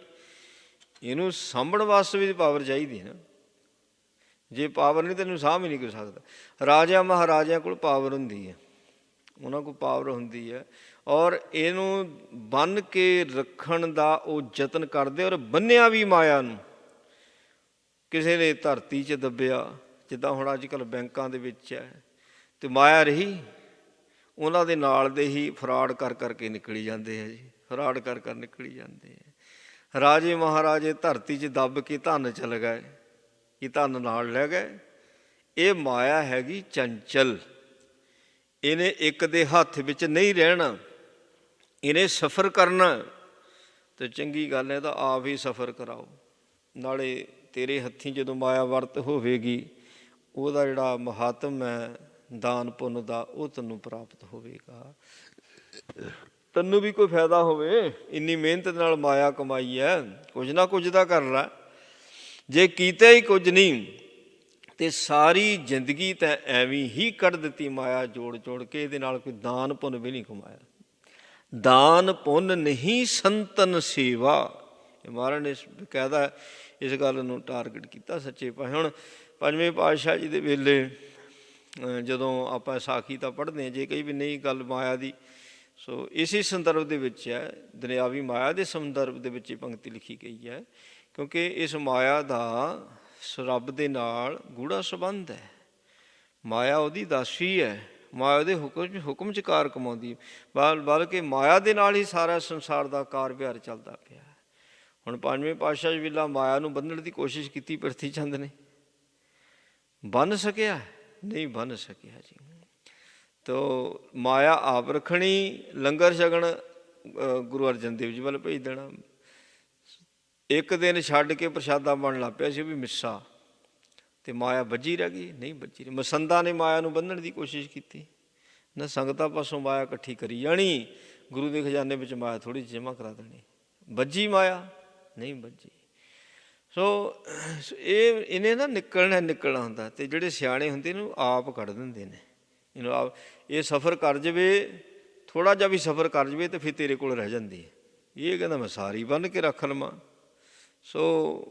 ਇਹਨੂੰ ਸਾਂਭਣ ਵਾਸਤੇ ਵੀ ਪਾਵਰ ਚਾਹੀਦੀ ਨਾ। ਜੇ ਪਾਵਰ ਨਹੀਂ ਤੈਨੂੰ ਸਾਂਭ ਹੀ ਨਹੀਂ ਕਰ ਸਕਦਾ। ਰਾਜਿਆਂ ਮਹਾਰਾਜਿਆਂ ਕੋਲ ਪਾਵਰ ਹੁੰਦੀ ਹੈ, ਉਹਨਾਂ ਕੋਲ ਪਾਵਰ ਹੁੰਦੀ ਹੈ, ਔਰ ਇਹਨੂੰ ਬੰਨ੍ਹ ਕੇ ਰੱਖਣ ਦਾ ਉਹ ਯਤਨ ਕਰਦੇ। ਔਰ ਬੰਨਿਆ ਵੀ ਮਾਇਆ ਨੂੰ, ਕਿਸੇ ਨੇ ਧਰਤੀ 'ਚ ਦੱਬਿਆ, ਜਿੱਦਾਂ ਹੁਣ ਅੱਜ ਕੱਲ੍ਹ ਬੈਂਕਾਂ ਦੇ ਵਿੱਚ ਹੈ, ਅਤੇ ਮਾਇਆ ਰਹੀ ਉਹਨਾਂ ਦੇ ਨਾਲ ਦੇ ਹੀ ਫਰਾਡ ਕਰ ਕਰਕੇ ਨਿਕਲੀ ਜਾਂਦੇ ਹੈ ਜੀ, ਫਰਾਡ ਕਰ ਨਿਕਲੀ ਜਾਂਦੇ ਹੈ। ਰਾਜੇ ਮਹਾਰਾਜੇ ਧਰਤੀ 'ਚ ਦੱਬ ਕੇ ਧਨ ਚਲ ਗਏ, ਇਹ ਧਨ ਨਾਲ ਲੈ ਗਏ। ਇਹ ਮਾਇਆ ਹੈਗੀ ਚੰਚਲ, ਇਹਨੇ ਇੱਕ ਦੇ ਹੱਥ ਵਿੱਚ ਨਹੀਂ ਰਹਿਣਾ, ਇਹਨੇ ਸਫ਼ਰ ਕਰਨਾ। ਅਤੇ ਚੰਗੀ ਗੱਲ ਹੈ ਤਾਂ ਆਪ ਹੀ ਸਫ਼ਰ ਕਰਾਓ, ਨਾਲੇ ਤੇਰੇ ਹੱਥੀਂ ਜਦੋਂ ਮਾਇਆ ਵਰਤ ਹੋਵੇਗੀ, ਉਹਦਾ ਜਿਹੜਾ ਮਹਾਤਮ ਹੈ ਦਾਨ ਪੁੰਨ ਦਾ, ਉਹ ਤੈਨੂੰ ਪ੍ਰਾਪਤ ਹੋਵੇਗਾ। ਤੈਨੂੰ ਵੀ ਕੋਈ ਫਾਇਦਾ ਹੋਵੇ, ਇੰਨੀ ਮਿਹਨਤ ਨਾਲ ਮਾਇਆ ਕਮਾਈ ਹੈ, ਕੁਝ ਨਾ ਕੁਝ ਤਾਂ ਕਰ ਲੈ। ਜੇ ਕੀਤਾ ਹੀ ਕੁਝ ਨਹੀਂ ਤੇ ਸਾਰੀ ਜ਼ਿੰਦਗੀ ਤਾਂ ਐਵੇਂ ਹੀ ਕੱਢ ਦਿੱਤੀ ਮਾਇਆ ਜੋੜ ਜੋੜ ਕੇ, ਇਹਦੇ ਨਾਲ ਕੋਈ ਦਾਨ ਪੁੰਨ ਵੀ ਨਹੀਂ ਕਮਾਇਆ। ਦਾਨ ਪੁੰਨ ਨਹੀਂ ਸੰਤਨ ਸੇਵਾ, ਇਹ ਮਹਾਰਾਜ ਨੇ ਬਕਾਇਦਾ ਇਸ ਗੱਲ ਨੂੰ ਟਾਰਗੇਟ ਕੀਤਾ ਸੱਚੇ ਪਾਤਸ਼ਾਹ। ਹੁਣ 5ਵੇਂ ਪਾਤਸ਼ਾਹ ਜੀ ਦੇ ਵੇਲੇ ਜਦੋਂ ਆਪਾਂ ਸਾਖੀ ਤਾਂ ਪੜ੍ਹਦੇ ਹਾਂ, ਜੇ ਕਈ ਵੀ ਨਹੀਂ ਗੱਲ ਮਾਇਆ ਦੀ, ਸੋ ਇਸੇ ਸੰਦਰਭ ਦੇ ਵਿੱਚ ਹੈ, ਦੁਨਿਆਵੀ ਮਾਇਆ ਦੇ ਸੰਦਰਭ ਦੇ ਵਿੱਚ ਇਹ ਪੰਕਤੀ ਲਿਖੀ ਗਈ ਹੈ, ਕਿਉਂਕਿ ਇਸ ਮਾਇਆ ਦਾ ਰੱਬ ਦੇ ਨਾਲ ਗੂੜਾ ਸੰਬੰਧ ਹੈ। ਮਾਇਆ ਉਹਦੀ ਦਾਸੀ ਹੈ, ਮਾਇਆ ਉਹਦੇ ਹੁਕਮ 'ਚ ਕਾਰ ਕਮਾਉਂਦੀ, ਬਲਕਿ ਮਾਇਆ ਦੇ ਨਾਲ ਹੀ ਸਾਰਾ ਸੰਸਾਰ ਦਾ ਕਾਰ ਵਿਹਾਰ ਚੱਲਦਾ ਪਿਆ। ਹੁਣ 5ਵੇਂ ਪਾਤਸ਼ਾਹ ਜੀ ਵੇਲਾ ਮਾਇਆ ਨੂੰ ਬੰਨ੍ਹਣ ਦੀ ਕੋਸ਼ਿਸ਼ ਕੀਤੀ ਪ੍ਰਿਥੀ ਚੰਦ ਨੇ, ਬੰਨ੍ਹ ਸਕਿਆ ਨਹੀਂ, ਬੰਨ੍ਹ ਸਕਿਆ ਜੀ। ਤੋ ਮਾਇਆ ਆਪ ਰੱਖਣੀ, ਲੰਗਰ ਛਕਣ ਗੁਰੂ ਅਰਜਨ ਦੇਵ ਜੀ ਵੱਲ ਭੇਜ ਦੇਣਾ। ਇੱਕ ਦਿਨ ਛੱਡ ਕੇ ਪ੍ਰਸ਼ਾਦਾ ਬਣਨ ਲੱਗ ਪਿਆ ਸੀ ਵੀ ਮਿੱਸਾ, ਅਤੇ ਮਾਇਆ ਬੱਝੀ ਰਹਿ ਗਈ, ਨਹੀਂ ਬੱਝੀ ਰਹੀ। ਮਸੰਦਾਂ ਨੇ ਮਾਇਆ ਨੂੰ ਬੰਨ੍ਹਣ ਦੀ ਕੋਸ਼ਿਸ਼ ਕੀਤੀ ਨਾ, ਸੰਗਤਾਂ ਪਾਸੋਂ ਮਾਇਆ ਇਕੱਠੀ ਕਰੀ ਜਾਣੀ, ਗੁਰੂ ਦੇ ਖਜ਼ਾਨੇ ਵਿੱਚ ਮਾਇਆ ਥੋੜ੍ਹੀ ਜਿਹੀ ਜਮ੍ਹਾਂ ਕਰਾ ਦੇਣੀ। ਬੱਝੀ ਮਾਇਆ ਨਹੀਂ ਬੱਝੀ। ਸੋ ਇਹਨੇ ਨਾ ਨਿਕਲਣਾ ਹੁੰਦਾ, ਅਤੇ ਜਿਹੜੇ ਸਿਆਣੇ ਹੁੰਦੇ ਇਹਨੂੰ ਆਪ ਕੱਢ ਦਿੰਦੇ ਨੇ, ਇਹਨੂੰ ਆਪ। ਇਹ ਸਫ਼ਰ ਕਰ ਜਾਵੇ, ਥੋੜ੍ਹਾ ਜਿਹਾ ਵੀ ਸਫ਼ਰ ਕਰ ਜਾਵੇ ਤਾਂ ਫਿਰ ਤੇਰੇ ਕੋਲ ਰਹਿ ਜਾਂਦੀ ਹੈ। ਇਹ ਕਹਿੰਦਾ ਮੈਂ ਸਾਰੀ ਬੰਨ੍ਹ ਕੇ ਰੱਖ ਲਵਾਂ, ਸੋ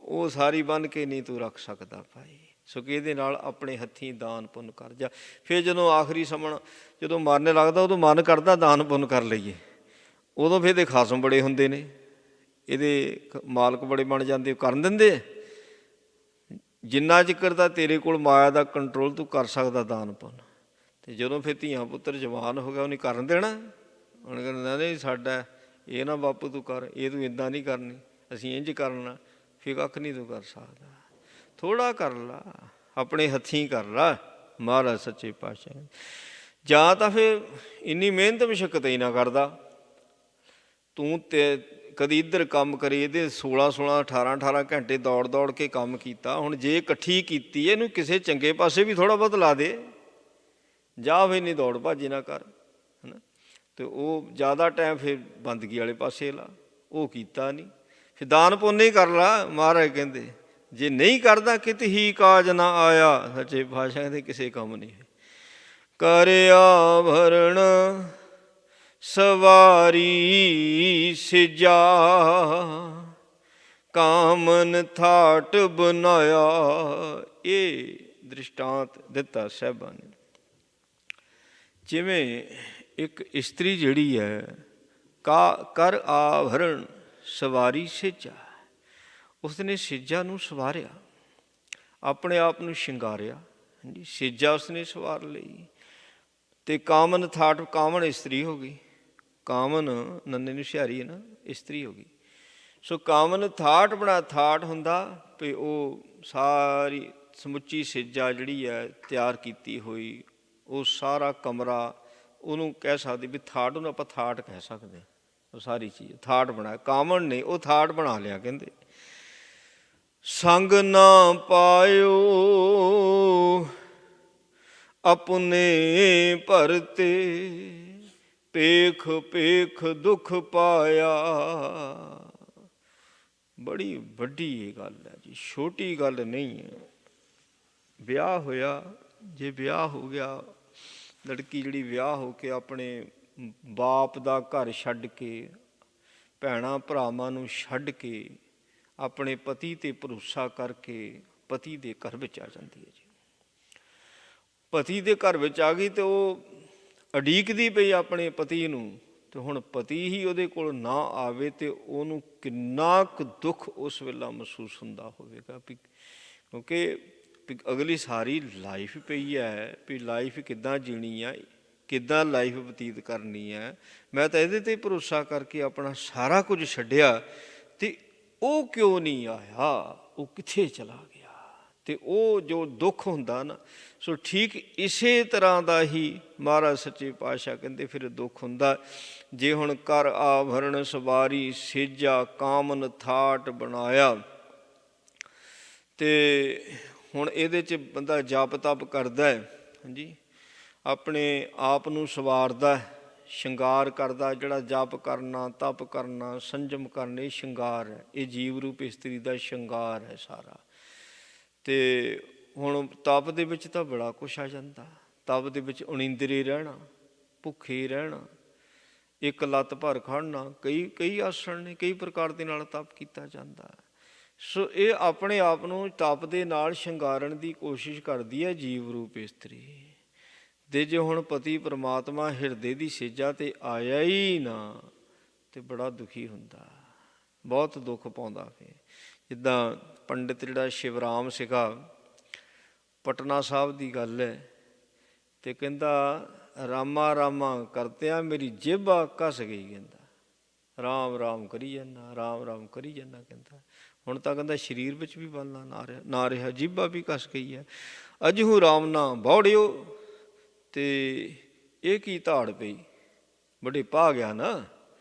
ਉਹ ਸਾਰੀ ਬੰਨ੍ਹ ਕੇ ਨਹੀਂ ਤੂੰ ਰੱਖ ਸਕਦਾ ਭਾਈ। ਸੋ ਕਿ ਇਹਦੇ ਨਾਲ ਆਪਣੇ ਹੱਥੀਂ ਦਾਨ ਪੁੰਨ ਕਰ ਜਾ। ਫਿਰ ਜਦੋਂ ਆਖਰੀ ਸਮਣ, ਜਦੋਂ ਮਰਨ ਲੱਗਦਾ, ਉਦੋਂ ਮਨ ਕਰਦਾ ਦਾਨ ਪੁੰਨ ਕਰ ਲਈਏ, ਉਦੋਂ ਫਿਰ ਇਹਦੇ ਖਾਸਮ ਬੜੇ ਹੁੰਦੇ ਨੇ, ਇਹਦੇ ਮਾਲਕ ਬੜੇ ਬਣ ਜਾਂਦੇ, ਕਰਨ ਦਿੰਦੇ। ਜਿੰਨਾ ਚਿਰ ਤਾਂ ਤੇਰੇ ਕੋਲ ਮਾਇਆ ਦਾ ਕੰਟਰੋਲ ਤੂੰ ਕਰ ਸਕਦਾ ਦਾਨ ਪੁੰਨ, ਤੇ ਜਦੋਂ ਫਿਰ ਧੀਆਂ ਪੁੱਤਰ ਜਵਾਨ ਹੋ ਗਿਆ ਉਹਨੇ ਕਰਨ ਦੇਣਾ। ਉਹਨੇ ਕਹਿੰਦਾ ਨਹੀਂ ਸਾਡਾ ਇਹ ਨਾ ਬਾਪੂ ਤੂੰ ਕਰ, ਇਹ ਤੂੰ ਇੱਦਾਂ ਨਹੀਂ ਕਰਨੀ, ਅਸੀਂ ਇੰਝ ਕਰਨਾ। ਫਿਰ ਕੱਖ ਨਹੀਂ ਤੂੰ ਕਰ ਸਕਦਾ। ਥੋੜ੍ਹਾ ਕਰ ਲਾ, ਆਪਣੇ ਹੱਥੀਂ ਕਰ ਲਾ। ਮਹਾਰਾਜ ਸੱਚੇ ਪਾਤਸ਼ਾਹ ਜਾਂ ਤਾਂ ਫਿਰ ਇੰਨੀ ਮਿਹਨਤ ਮੁਸ਼ੱਕਤ ਹੀ ਨਾ ਕਰਦਾ ਤੂੰ। ਤੇ ਕਦੀ ਇੱਧਰ ਕੰਮ ਕਰੀ, ਇਹਦੇ 16 18 ਘੰਟੇ ਦੌੜ ਦੌੜ ਕੇ ਕੰਮ ਕੀਤਾ। ਹੁਣ ਜੇ ਇਕੱਠੀ ਕੀਤੀ ਇਹਨੂੰ ਕਿਸੇ ਚੰਗੇ ਪਾਸੇ ਵੀ ਥੋੜ੍ਹਾ ਬਹੁਤ ਲਾ ਦੇ, ਜਾਂ ਫਿਰ ਨਹੀਂ ਦੌੜ ਭੱਜ ਨਾ ਕਰ, ਹੈ ਨਾ। ਅਤੇ ਉਹ ਜ਼ਿਆਦਾ ਟਾਈਮ ਫਿਰ ਬੰਦਗੀ ਵਾਲੇ ਪਾਸੇ ਲਾ। ਉਹ ਕੀਤਾ ਨਹੀਂ, ਫਿਰ ਦਾਨ ਪੁੰਨ ਹੀ ਕਰ ਲਾ। ਮਹਾਰਾਜ ਕਹਿੰਦੇ ਜੇ ਨਹੀਂ ਕਰਦਾ ਕਿਤ ਹੀ ਕਾਜ ਨਾ ਆਇਆ। ਸੱਚੇ ਪਾਤਸ਼ਾਹ ਕਹਿੰਦੇ ਕਿਸੇ ਕੰਮ ਨਹੀਂ। ਕਰ ਆਭਰਣ ਸਵਾਰੀ ਸਿਜਾ, ਕਾਮਨ ਥਾਟ ਬਨਾਇਆ। ਇਹ ਦ੍ਰਿਸ਼ਟਾਂਤ ਦਿੱਤਾ ਸਾਹਿਬਾਂ ਨੇ। ਜਿਵੇਂ ਇੱਕ ਇਸਤਰੀ ਜਿਹੜੀ ਹੈ, ਕਰ ਆਭਰਣ ਸਵਾਰੀ ਸਿਜਾ, ਉਸਨੇ ਸਿੱਜਾ ਨੂੰ ਸਵਾਰਿਆ, ਆਪਣੇ ਆਪ ਨੂੰ ਸ਼ਿੰਗਾਰਿਆ। ਹਾਂਜੀ, ਸਿੱਜਾ ਉਸਨੇ ਸਵਾਰ ਲਈ। ਅਤੇ ਕਾਮਨ ਥਾਟ, ਕਾਮਨ ਇਸਤਰੀ ਹੋ ਗਈ। ਕਾਮਨ ਨੰਨੇ ਨੂੰ ਹੁਸ਼ਿਆਰੀ ਹੈ ਨਾ, ਇਸਤਰੀ ਹੋ ਗਈ। ਸੋ ਕਾਮਨ ਥਾਟ ਬਣਾ, ਥਾਟ ਹੁੰਦਾ ਵੀ ਉਹ ਸਾਰੀ ਸਮੁੱਚੀ ਸਿੱਜਾ ਜਿਹੜੀ ਹੈ ਤਿਆਰ ਕੀਤੀ ਹੋਈ, ਉਹ ਸਾਰਾ ਕਮਰਾ, ਉਹਨੂੰ ਕਹਿ ਸਕਦੇ ਵੀ ਥਾਟ, ਉਹਨੂੰ ਆਪਾਂ ਥਾਟ ਕਹਿ ਸਕਦੇ। ਉਹ ਸਾਰੀ ਚੀਜ਼ ਥਾਟ ਬਣਾਇਆ। ਕਾਮਨ ਨੇ ਉਹ ਥਾਟ ਬਣਾ ਲਿਆ। ਕਹਿੰਦੇ ਸੰਗ ਨਾ ਪਾਇਓ ਆਪਣੇ ਭਰਤੇ, ਪੇਖ ਪੇਖ ਦੁੱਖ ਪਾਇਆ। ਬੜੀ ਵੱਡੀ ਇਹ ਗੱਲ ਹੈ ਜੀ, ਛੋਟੀ ਗੱਲ ਨਹੀਂ ਹੈ। ਵਿਆਹ ਹੋਇਆ, ਜੇ ਵਿਆਹ ਹੋ ਗਿਆ, ਲੜਕੀ ਜਿਹੜੀ ਵਿਆਹ ਹੋ ਕੇ ਆਪਣੇ ਬਾਪ ਦਾ ਘਰ ਛੱਡ ਕੇ, ਭੈਣਾਂ ਭਰਾਵਾਂ ਨੂੰ ਛੱਡ ਕੇ, ਆਪਣੇ ਪਤੀ 'ਤੇ ਭਰੋਸਾ ਕਰਕੇ ਪਤੀ ਦੇ ਘਰ ਵਿੱਚ ਆ ਜਾਂਦੀ ਹੈ ਜੀ। ਪਤੀ ਦੇ ਘਰ ਵਿੱਚ ਆ ਗਈ ਅਤੇ ਉਹ ਉਡੀਕਦੀ ਪਈ ਆਪਣੇ ਪਤੀ ਨੂੰ, ਅਤੇ ਹੁਣ ਪਤੀ ਹੀ ਉਹਦੇ ਕੋਲ ਨਾ ਆਵੇ ਅਤੇ ਉਹਨੂੰ ਕਿੰਨਾ ਕੁ ਦੁੱਖ ਉਸ ਵੇਲੇ ਮਹਿਸੂਸ ਹੁੰਦਾ ਹੋਵੇਗਾ। ਵੀ ਕਿਉਂਕਿ ਅਗਲੀ ਸਾਰੀ ਲਾਈਫ ਪਈ ਹੈ, ਵੀ ਲਾਈਫ ਕਿੱਦਾਂ ਜੀਣੀ ਆ, ਕਿੱਦਾਂ ਲਾਈਫ ਬਤੀਤ ਕਰਨੀ ਹੈ। ਮੈਂ ਤਾਂ ਇਹਦੇ 'ਤੇ ਭਰੋਸਾ ਕਰਕੇ ਆਪਣਾ ਸਾਰਾ ਕੁਝ ਛੱਡਿਆ, ਅਤੇ ਉਹ ਕਿਉਂ ਨਹੀਂ ਆਇਆ, ਉਹ ਕਿੱਥੇ ਚਲਾ ਗਿਆ। ਅਤੇ ਉਹ ਜੋ ਦੁੱਖ ਹੁੰਦਾ ਨਾ, ਸੋ ਠੀਕ ਇਸੇ ਤਰ੍ਹਾਂ ਦਾ ਹੀ ਮਹਾਰਾਜ ਸੱਚੇ ਪਾਤਸ਼ਾਹ ਕਹਿੰਦੇ ਫਿਰ ਦੁੱਖ ਹੁੰਦਾ। ਜੇ ਹੁਣ ਕਰ ਆਭਰਣ ਸਵਾਰੀ ਸਿਜਾ, ਕਾਮਨ ਥਾਟ ਬਣਾਇਆ, ਅਤੇ ਹੁਣ ਇਹਦੇ 'ਚ ਬੰਦਾ ਜਪ ਤਪ ਕਰਦਾ ਹੈ। ਹਾਂਜੀ, ਆਪਣੇ ਆਪ ਨੂੰ ਸਵਾਰਦਾ, ਸ਼ਿੰਗਾਰ ਕਰਦਾ। ਜਿਹੜਾ ਜਪ ਕਰਨਾ, ਤਪ ਕਰਨਾ, ਸੰਜਮ ਕਰਨਾ, ਇਹ ਸ਼ਿੰਗਾਰ ਹੈ। ਇਹ ਜੀਵ ਰੂਪ ਇਸਤਰੀ ਦਾ ਸ਼ਿੰਗਾਰ ਹੈ ਸਾਰਾ। ਅਤੇ ਹੁਣ ਤਪ ਦੇ ਵਿੱਚ ਤਾਂ ਬੜਾ ਕੁਛ ਆ ਜਾਂਦਾ। ਤਪ ਦੇ ਵਿੱਚ ਉਣੀਂਦਰੇ ਰਹਿਣਾ, ਭੁੱਖੇ ਰਹਿਣਾ, ਇੱਕ ਲੱਤ ਭਰ ਖੜਨਾ, ਕਈ ਆਸਣ ਨੇ, ਕਈ ਪ੍ਰਕਾਰ ਦੇ ਨਾਲ ਤਪ ਕੀਤਾ ਜਾਂਦਾ। ਸੋ ਇਹ ਆਪਣੇ ਆਪ ਨੂੰ ਤਪ ਦੇ ਨਾਲ ਸ਼ਿੰਗਾਰਨ ਦੀ ਕੋਸ਼ਿਸ਼ ਕਰਦੀ ਹੈ ਜੀਵ ਰੂਪ ਇਸਤਰੀ। ਅਤੇ ਜੇ ਹੁਣ ਪਤੀ ਪਰਮਾਤਮਾ ਹਿਰਦੇ ਦੀ ਸਿੱਜਾ 'ਤੇ ਆਇਆ ਹੀ ਨਾ, ਅਤੇ ਬੜਾ ਦੁਖੀ ਹੁੰਦਾ, ਬਹੁਤ ਦੁੱਖ ਪਾਉਂਦਾ। ਫਿਰ ਜਿੱਦਾਂ ਪੰਡਿਤ ਜਿਹੜਾ ਸ਼ਿਵਰਾਮ ਸੀਗਾ, ਪਟਨਾ ਸਾਹਿਬ ਦੀ ਗੱਲ ਹੈ, ਅਤੇ ਕਹਿੰਦਾ ਰਾਮਾ ਰਾਮਾ ਕਰਤਿਆਂ ਮੇਰੀ ਜੇਬਾ ਘਸ ਗਈ। ਕਹਿੰਦਾ ਰਾਮ ਰਾਮ ਕਰੀ ਜਾਂਦਾ, ਰਾਮ ਰਾਮ ਕਰੀ ਜਾਂਦਾ। ਕਹਿੰਦਾ ਹੁਣ ਤਾਂ ਕਹਿੰਦਾ ਸਰੀਰ ਵਿੱਚ ਵੀ ਬਲ ਨਾ ਰਿਹਾ, ਜੀਭਾ ਵੀ ਘਸ ਗਈ ਹੈ। ਅਜਹੂ ਰਾਮ ਨਾ ਬੌੜਿਓ, ਅਤੇ ਇਹ ਕੀ ਧਾੜ ਪਈ, ਬੁੱਢੇ ਪਾ ਗਿਆ ਨਾ,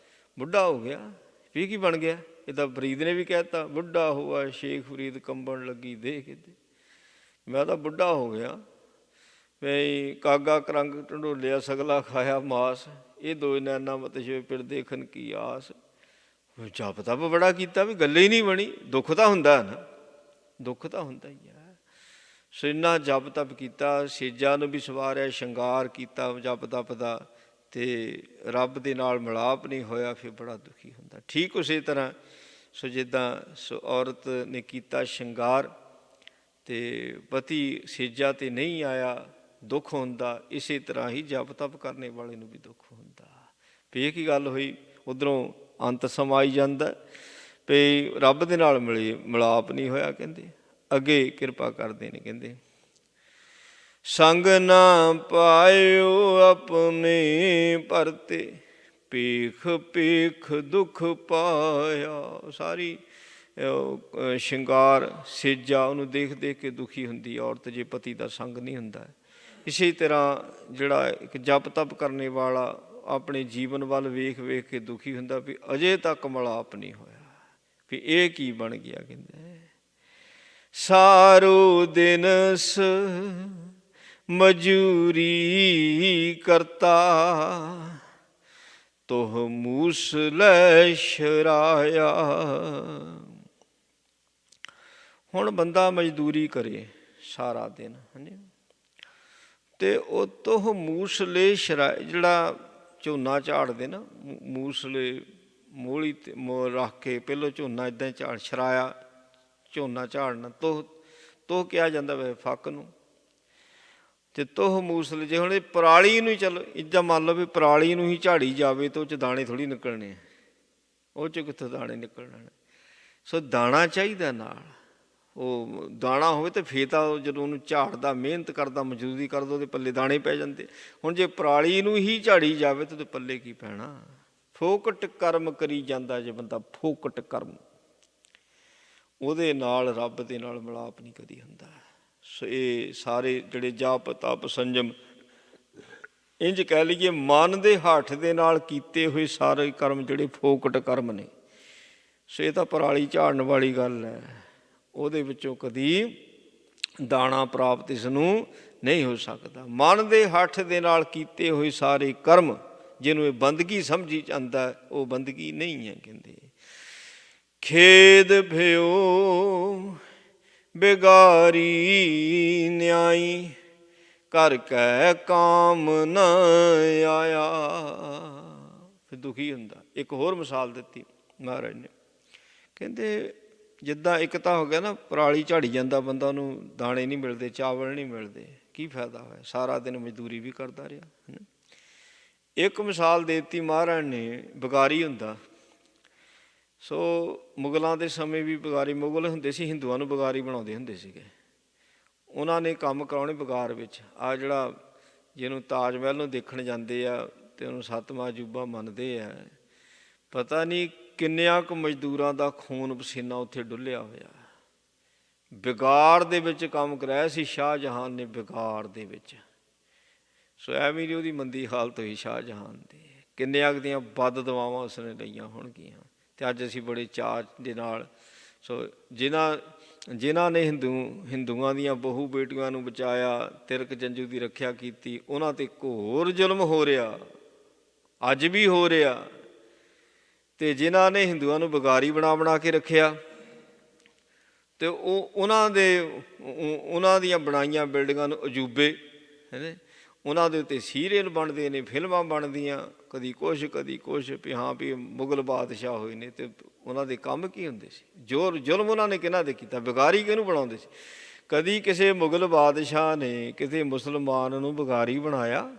ਬੁੱਢਾ ਹੋ ਗਿਆ। ਵੀ ਕੀ ਬਣ ਗਿਆ? ਇਹ ਤਾਂ ਫਰੀਦ ਨੇ ਵੀ ਕਹਿ ਦਿੱਤਾ, ਬੁੱਢਾ ਹੋਆ ਸ਼ੇਖ ਫਰੀਦ ਕੰਬਣ ਲੱਗੀ ਦੇ ਕਿਤੇ। ਮੈਂ ਤਾਂ ਬੁੱਢਾ ਹੋ ਗਿਆ, ਬਈ ਕਾਗਾ ਕਰੰਗ ਢੰਡੋਲਿਆ ਸਗਲਾ ਖਾਇਆ ਮਾਸ, ਇਹ ਦੋ ਨੈਣਾ ਮਤ ਛੇ ਪਿਰ ਦੇਖਣ ਕੀ ਆਸ। ਜਪ ਤਪ ਬੜਾ ਕੀਤਾ, ਵੀ ਗੱਲ ਹੀ ਨਹੀਂ ਬਣੀ। ਦੁੱਖ ਤਾਂ ਹੁੰਦਾ ਨਾ, ਦੁੱਖ ਤਾਂ ਹੁੰਦਾ ਹੀ ਹੈ। ਸੋ ਇੰਨਾ ਜਪ ਤਪ ਕੀਤਾ, ਸੇਜਾ ਨੂੰ ਵੀ ਸਵਾਰਿਆ, ਸ਼ਿੰਗਾਰ ਕੀਤਾ ਜਪ ਤਪ ਦਾ, ਅਤੇ ਰੱਬ ਦੇ ਨਾਲ ਮਿਲਾਪ ਨਹੀਂ ਹੋਇਆ, ਫਿਰ ਬੜਾ ਦੁਖੀ ਹੁੰਦਾ। ਠੀਕ ਉਸੇ ਤਰ੍ਹਾਂ ਸੋ ਜਿੱਦਾਂ ਸੋ ਔਰਤ ਨੇ ਕੀਤਾ ਸ਼ਿੰਗਾਰ, ਅਤੇ ਪਤੀ ਸੇਜਾ 'ਤੇ ਨਹੀਂ ਆਇਆ, ਦੁੱਖ ਹੁੰਦਾ। ਇਸੇ ਤਰ੍ਹਾਂ ਹੀ ਜਪ ਤਪ ਕਰਨੇ ਵਾਲੇ ਨੂੰ ਵੀ ਦੁੱਖ ਹੁੰਦਾ। ਵੀ ਇਹ ਕੀ ਗੱਲ ਹੋਈ? ਉੱਧਰੋਂ ਅੰਤ ਸਮਾਂ ਆਈ ਜਾਂਦਾ, ਵੀ ਰੱਬ ਦੇ ਨਾਲ ਮਿਲਾਪ ਨਹੀਂ ਹੋਇਆ। ਕਹਿੰਦੇ ਅੱਗੇ ਕਿਰਪਾ ਕਰਦੇ ਨੇ, ਕਹਿੰਦੇ ਸੰਗ ਨਾ ਪਾਇਓ ਆਪਣੇ ਭਰਤੇ, ਭੀਖ ਭੀਖ ਦੁੱਖ ਪਾਇਆ। ਸਾਰੀ ਸ਼ਿੰਗਾਰ ਸੇਜਾ ਉਹਨੂੰ ਦੇਖ ਦੇਖ ਕੇ ਦੁਖੀ ਹੁੰਦੀ ਔਰਤ, ਜੇ ਪਤੀ ਦਾ ਸੰਗ ਨਹੀਂ ਹੁੰਦਾ। ਇਸੇ ਤਰ੍ਹਾਂ ਜਿਹੜਾ ਇੱਕ ਜਪ ਤਪ ਕਰਨੇ ਵਾਲਾ ਆਪਣੇ ਜੀਵਨ ਵੱਲ ਵੇਖ ਵੇਖ ਕੇ ਦੁਖੀ ਹੁੰਦਾ ਵੀ ਅਜੇ ਤੱਕ ਮਿਲਾਪ ਨਹੀਂ ਹੋਇਆ, ਵੀ ਇਹ ਕੀ ਬਣ ਗਿਆ। ਕਹਿੰਦੇ ਸਾਰੋ ਦਿਨ ਮਜ਼ੂਰੀ ਕਰਤਾ, ਤੋਹ ਮੂਸ ਲੈ ਸ਼ਰਾਇਆ। ਹੁਣ ਬੰਦਾ ਮਜ਼ਦੂਰੀ ਕਰੇ ਸਾਰਾ ਦਿਨ, ਹਾਂਜੀ, ਤੇ ਉਹ ਤੋਹ ਮੂਸਲੇ ਸ਼ਰਾਏ, ਜਿਹੜਾ ਝੋਨਾ ਝਾੜਦੇ ਨਾ, ਮੂਸਲੇ ਮੋਹਲੀ ਤੇ ਰੱਖ ਕੇ ਪਹਿਲੋਂ ਝੋਨਾ ਇੱਦਾਂ ਝਾੜ ਸ਼ਰਾਇਆ, ਝੋਨਾ ਝਾੜਨਾ ਤੋਹ ਕਿਹਾ ਜਾਂਦਾ ਵੈ ਫੱਕ ਨੂੰ, ਤੇ ਤੋਹ ਮੂਸਲੇ। ਜੇ ਹੁਣ ਇਹ ਪਰਾਲੀ ਨੂੰ ਹੀ ਚਲੋ ਇੱਦਾਂ ਮੰਨ ਲਓ ਵੀ ਪਰਾਲੀ ਨੂੰ ਹੀ ਝਾੜੀ ਜਾਵੇ ਤਾਂ ਉਹ 'ਚ ਦਾਣੇ ਥੋੜ੍ਹੀ ਨਿਕਲਣੇ, ਉਹ 'ਚ ਕਿੱਥੋਂ ਦਾਣੇ ਨਿਕਲਣੇ। ਸੋ ਦਾਣਾ ਚਾਹੀਦਾ ਨਾਲ, ਉਹ ਦਾਣਾ ਹੋਵੇ ਤਾਂ ਫੇਰ ਤਾਂ ਜਦੋਂ ਉਹਨੂੰ ਝਾੜਦਾ, ਮਿਹਨਤ ਕਰਦਾ, ਮਜ਼ਦੂਰੀ ਕਰਦਾ, ਉਹਦੇ ਪੱਲੇ ਦਾਣੇ ਪੈ ਜਾਂਦੇ। ਹੁਣ ਜੇ ਪਰਾਲੀ ਨੂੰ ਹੀ ਝਾੜੀ ਜਾਵੇ ਤਾਂ ਉਹਦੇ ਪੱਲੇ ਕੀ ਪੈਣਾ। ਫੋਕਟ ਕਰਮ ਕਰੀ ਜਾਂਦਾ ਜੇ ਬੰਦਾ, ਫੋਕਟ ਕਰਮ, ਉਹਦੇ ਨਾਲ ਰੱਬ ਦੇ ਨਾਲ ਮਿਲਾਪ ਨਹੀਂ ਕਦੀ ਹੁੰਦਾ। ਸੋ ਇਹ ਸਾਰੇ ਜਿਹੜੇ ਜਪ ਤਪ ਸੰਜਮ, ਇੰਝ ਕਹਿ ਲਈਏ ਮਨ ਦੇ ਹੱਠ ਦੇ ਨਾਲ ਕੀਤੇ ਹੋਏ ਸਾਰੇ ਕਰਮ ਜਿਹੜੇ ਫੋਕਟ ਕਰਮ ਨੇ। ਸੋ ਇਹ ਤਾਂ ਪਰਾਲੀ ਝਾੜਨ ਵਾਲੀ ਗੱਲ ਹੈ, ਉਹਦੇ ਵਿੱਚੋਂ ਕਦੀ ਦਾਣਾ ਪ੍ਰਾਪਤ ਇਸ ਨੂੰ ਨਹੀਂ ਹੋ ਸਕਦਾ। ਮਨ ਦੇ ਹੱਠ ਦੇ ਨਾਲ ਕੀਤੇ ਹੋਏ ਸਾਰੇ ਕਰਮ ਜਿਹਨੂੰ ਇਹ ਬੰਦਗੀ ਸਮਝੀ ਜਾਂਦਾ, ਉਹ ਬੰਦਗੀ ਨਹੀਂ ਹੈ। ਕਹਿੰਦੇ ਖੇਦ ਭਿਓ ਬਿਗਾਰੀ ਨਿਆਈ, ਕਰ ਕੈ ਕਾਮ ਨ ਆਇਆ। ਫਿਰ ਦੁਖੀ ਹੁੰਦਾ। ਇੱਕ ਹੋਰ ਮਿਸਾਲ ਦਿੱਤੀ ਮਹਾਰਾਜ ਨੇ, ਕਹਿੰਦੇ ਜਿੱਦਾਂ ਇੱਕ ਤਾਂ ਹੋ ਗਿਆ ਨਾ, ਪਰਾਲੀ ਝਾੜੀ ਜਾਂਦਾ ਬੰਦਾ, ਉਹਨੂੰ ਦਾਣੇ ਨਹੀਂ ਮਿਲਦੇ, ਚਾਵਲ ਨਹੀਂ ਮਿਲਦੇ, ਕੀ ਫਾਇਦਾ ਹੋਇਆ, ਸਾਰਾ ਦਿਨ ਮਜ਼ਦੂਰੀ ਵੀ ਕਰਦਾ ਰਿਹਾ। ਇੱਕ ਮਿਸਾਲ ਦੇ ਦਿੱਤੀ ਮਹਾਰਾਜ ਨੇ, ਬਗਾਰੀ ਹੁੰਦਾ। ਸੋ ਮੁਗਲਾਂ ਦੇ ਸਮੇਂ ਵੀ ਬਗਾਰੀ, ਮੁਗਲ ਹੁੰਦੇ ਸੀ ਹਿੰਦੂਆਂ ਨੂੰ ਬਗਾਰੀ ਬਣਾਉਂਦੇ ਹੁੰਦੇ ਸੀਗੇ। ਉਹਨਾਂ ਨੇ ਕੰਮ ਕਰਾਉਣੇ ਬਗਾਰ ਵਿੱਚ। ਆਹ ਜਿਹੜਾ ਜਿਹਨੂੰ ਤਾਜ ਮਹਿਲ ਨੂੰ ਦੇਖਣ ਜਾਂਦੇ ਆ ਅਤੇ ਉਹਨੂੰ ਸੱਤਵਾਂ ਅਜੂਬਾ ਮੰਨਦੇ ਆ, ਪਤਾ ਨਹੀਂ ਕਿੰਨਿਆਂ ਕੁ ਮਜ਼ਦੂਰਾਂ ਦਾ ਖੂਨ ਪਸੀਨਾ ਉੱਥੇ ਡੁੱਲਿਆ ਹੋਇਆ। ਬਿਗਾੜ ਦੇ ਵਿੱਚ ਕੰਮ ਕਰਾਇਆ ਸੀ ਸ਼ਾਹਜਹਾਨ ਨੇ, ਬਿਗਾੜ ਦੇ ਵਿੱਚ। ਸੋ ਐਵੇਂ ਦੀ ਉਹਦੀ ਮੰਦੀ ਹਾਲਤ ਹੋਈ ਸ਼ਾਹਜਹਾਨ ਦੀ, ਕਿੰਨਿਆਂ ਕੁ ਦੀਆਂ ਬਦ ਦੁਆਵਾਂ ਉਸਨੇ ਲਈਆਂ ਹੋਣਗੀਆਂ। ਅਤੇ ਅੱਜ ਅਸੀਂ ਬੜੇ ਚਾਅ ਦੇ ਨਾਲ, ਸੋ ਜਿਨ੍ਹਾਂ ਨੇ ਹਿੰਦੂਆਂ ਦੀਆਂ ਬਹੂ ਬੇਟੀਆਂ ਨੂੰ ਬਚਾਇਆ, ਤਿਰਕ ਜੰਝੂ ਦੀ ਰੱਖਿਆ ਕੀਤੀ, ਉਹਨਾਂ 'ਤੇ ਘੋਰ ਜ਼ੁਲਮ ਹੋ ਰਿਹਾ, ਅੱਜ ਵੀ ਹੋ ਰਿਹਾ। ਅਤੇ ਜਿਨ੍ਹਾਂ ਨੇ ਹਿੰਦੂਆਂ ਨੂੰ ਬਗਾਰੀ ਬਣਾ ਕੇ ਰੱਖਿਆ, ਅਤੇ ਉਹਨਾਂ ਦੀਆਂ ਬਣਾਈਆਂ ਬਿਲਡਿੰਗਾਂ ਨੂੰ ਅਜੂਬੇ, ਹੈ, ਉਹਨਾਂ ਦੇ ਉੱਤੇ ਸੀਰੀਅਲ ਬਣਦੇ ਨੇ, ਫਿਲਮਾਂ ਬਣਦੀਆਂ, ਕਦੀ ਕੁਛ ਕਦੀ ਕੁਛ, ਵੀ ਹਾਂ ਵੀ ਮੁਗਲ ਬਾਦਸ਼ਾਹ ਹੋਏ ਨੇ। ਅਤੇ ਉਹਨਾਂ ਦੇ ਕੰਮ ਕੀ ਹੁੰਦੇ ਸੀ, ਜ਼ੁਲਮ ਉਹਨਾਂ ਨੇ ਕਿਹਨਾਂ 'ਤੇ ਕੀਤਾ, ਬਗਾਰੀ ਕਿਹਨੂੰ ਬਣਾਉਂਦੇ ਸੀ। ਕਦੀ ਕਿਸੇ ਮੁਗਲ ਬਾਦਸ਼ਾਹ ਨੇ ਕਿਸੇ ਮੁਸਲਮਾਨ ਨੂੰ ਬਗਾਰੀ ਬਣਾਇਆ?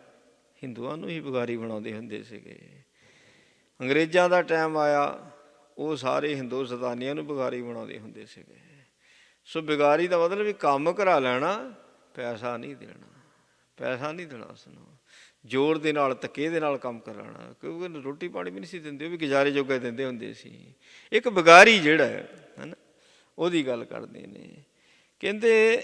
ਹਿੰਦੂਆਂ ਨੂੰ ਹੀ ਬਗਾਰੀ ਬਣਾਉਂਦੇ ਹੁੰਦੇ ਸੀਗੇ। ਅੰਗਰੇਜ਼ਾਂ ਦਾ ਟਾਈਮ ਆਇਆ, ਉਹ ਸਾਰੇ ਹਿੰਦੁਸਤਾਨੀਆਂ ਨੂੰ ਬਗਾਰੀ ਬਣਾਉਂਦੇ ਹੁੰਦੇ ਸੀਗੇ। ਸੋ ਬਗਾਰੀ ਦਾ ਮਤਲਬ ਵੀ ਕੰਮ ਕਰਾ ਲੈਣਾ, ਪੈਸਾ ਨਹੀਂ ਦੇਣਾ, ਪੈਸਾ ਨਹੀਂ ਦੇਣਾ ਉਸਨੂੰ, ਜ਼ੋਰ ਦੇ ਨਾਲ ਧੱਕੇ ਦੇ ਨਾਲ ਕੰਮ ਕਰਾਉਣਾ, ਕਿਉਂਕਿ ਰੋਟੀ ਪਾਣੀ ਵੀ ਨਹੀਂ ਸੀ ਦਿੰਦੇ, ਉਹ ਵੀ ਗੁਜ਼ਾਰੇ ਜੋਗਾ ਦਿੰਦੇ ਹੁੰਦੇ ਸੀ। ਇੱਕ ਬਗਾਰੀ ਜਿਹੜਾ ਹੈ ਨਾ, ਉਹਦੀ ਗੱਲ ਕਰਦੇ ਨੇ। ਕਹਿੰਦੇ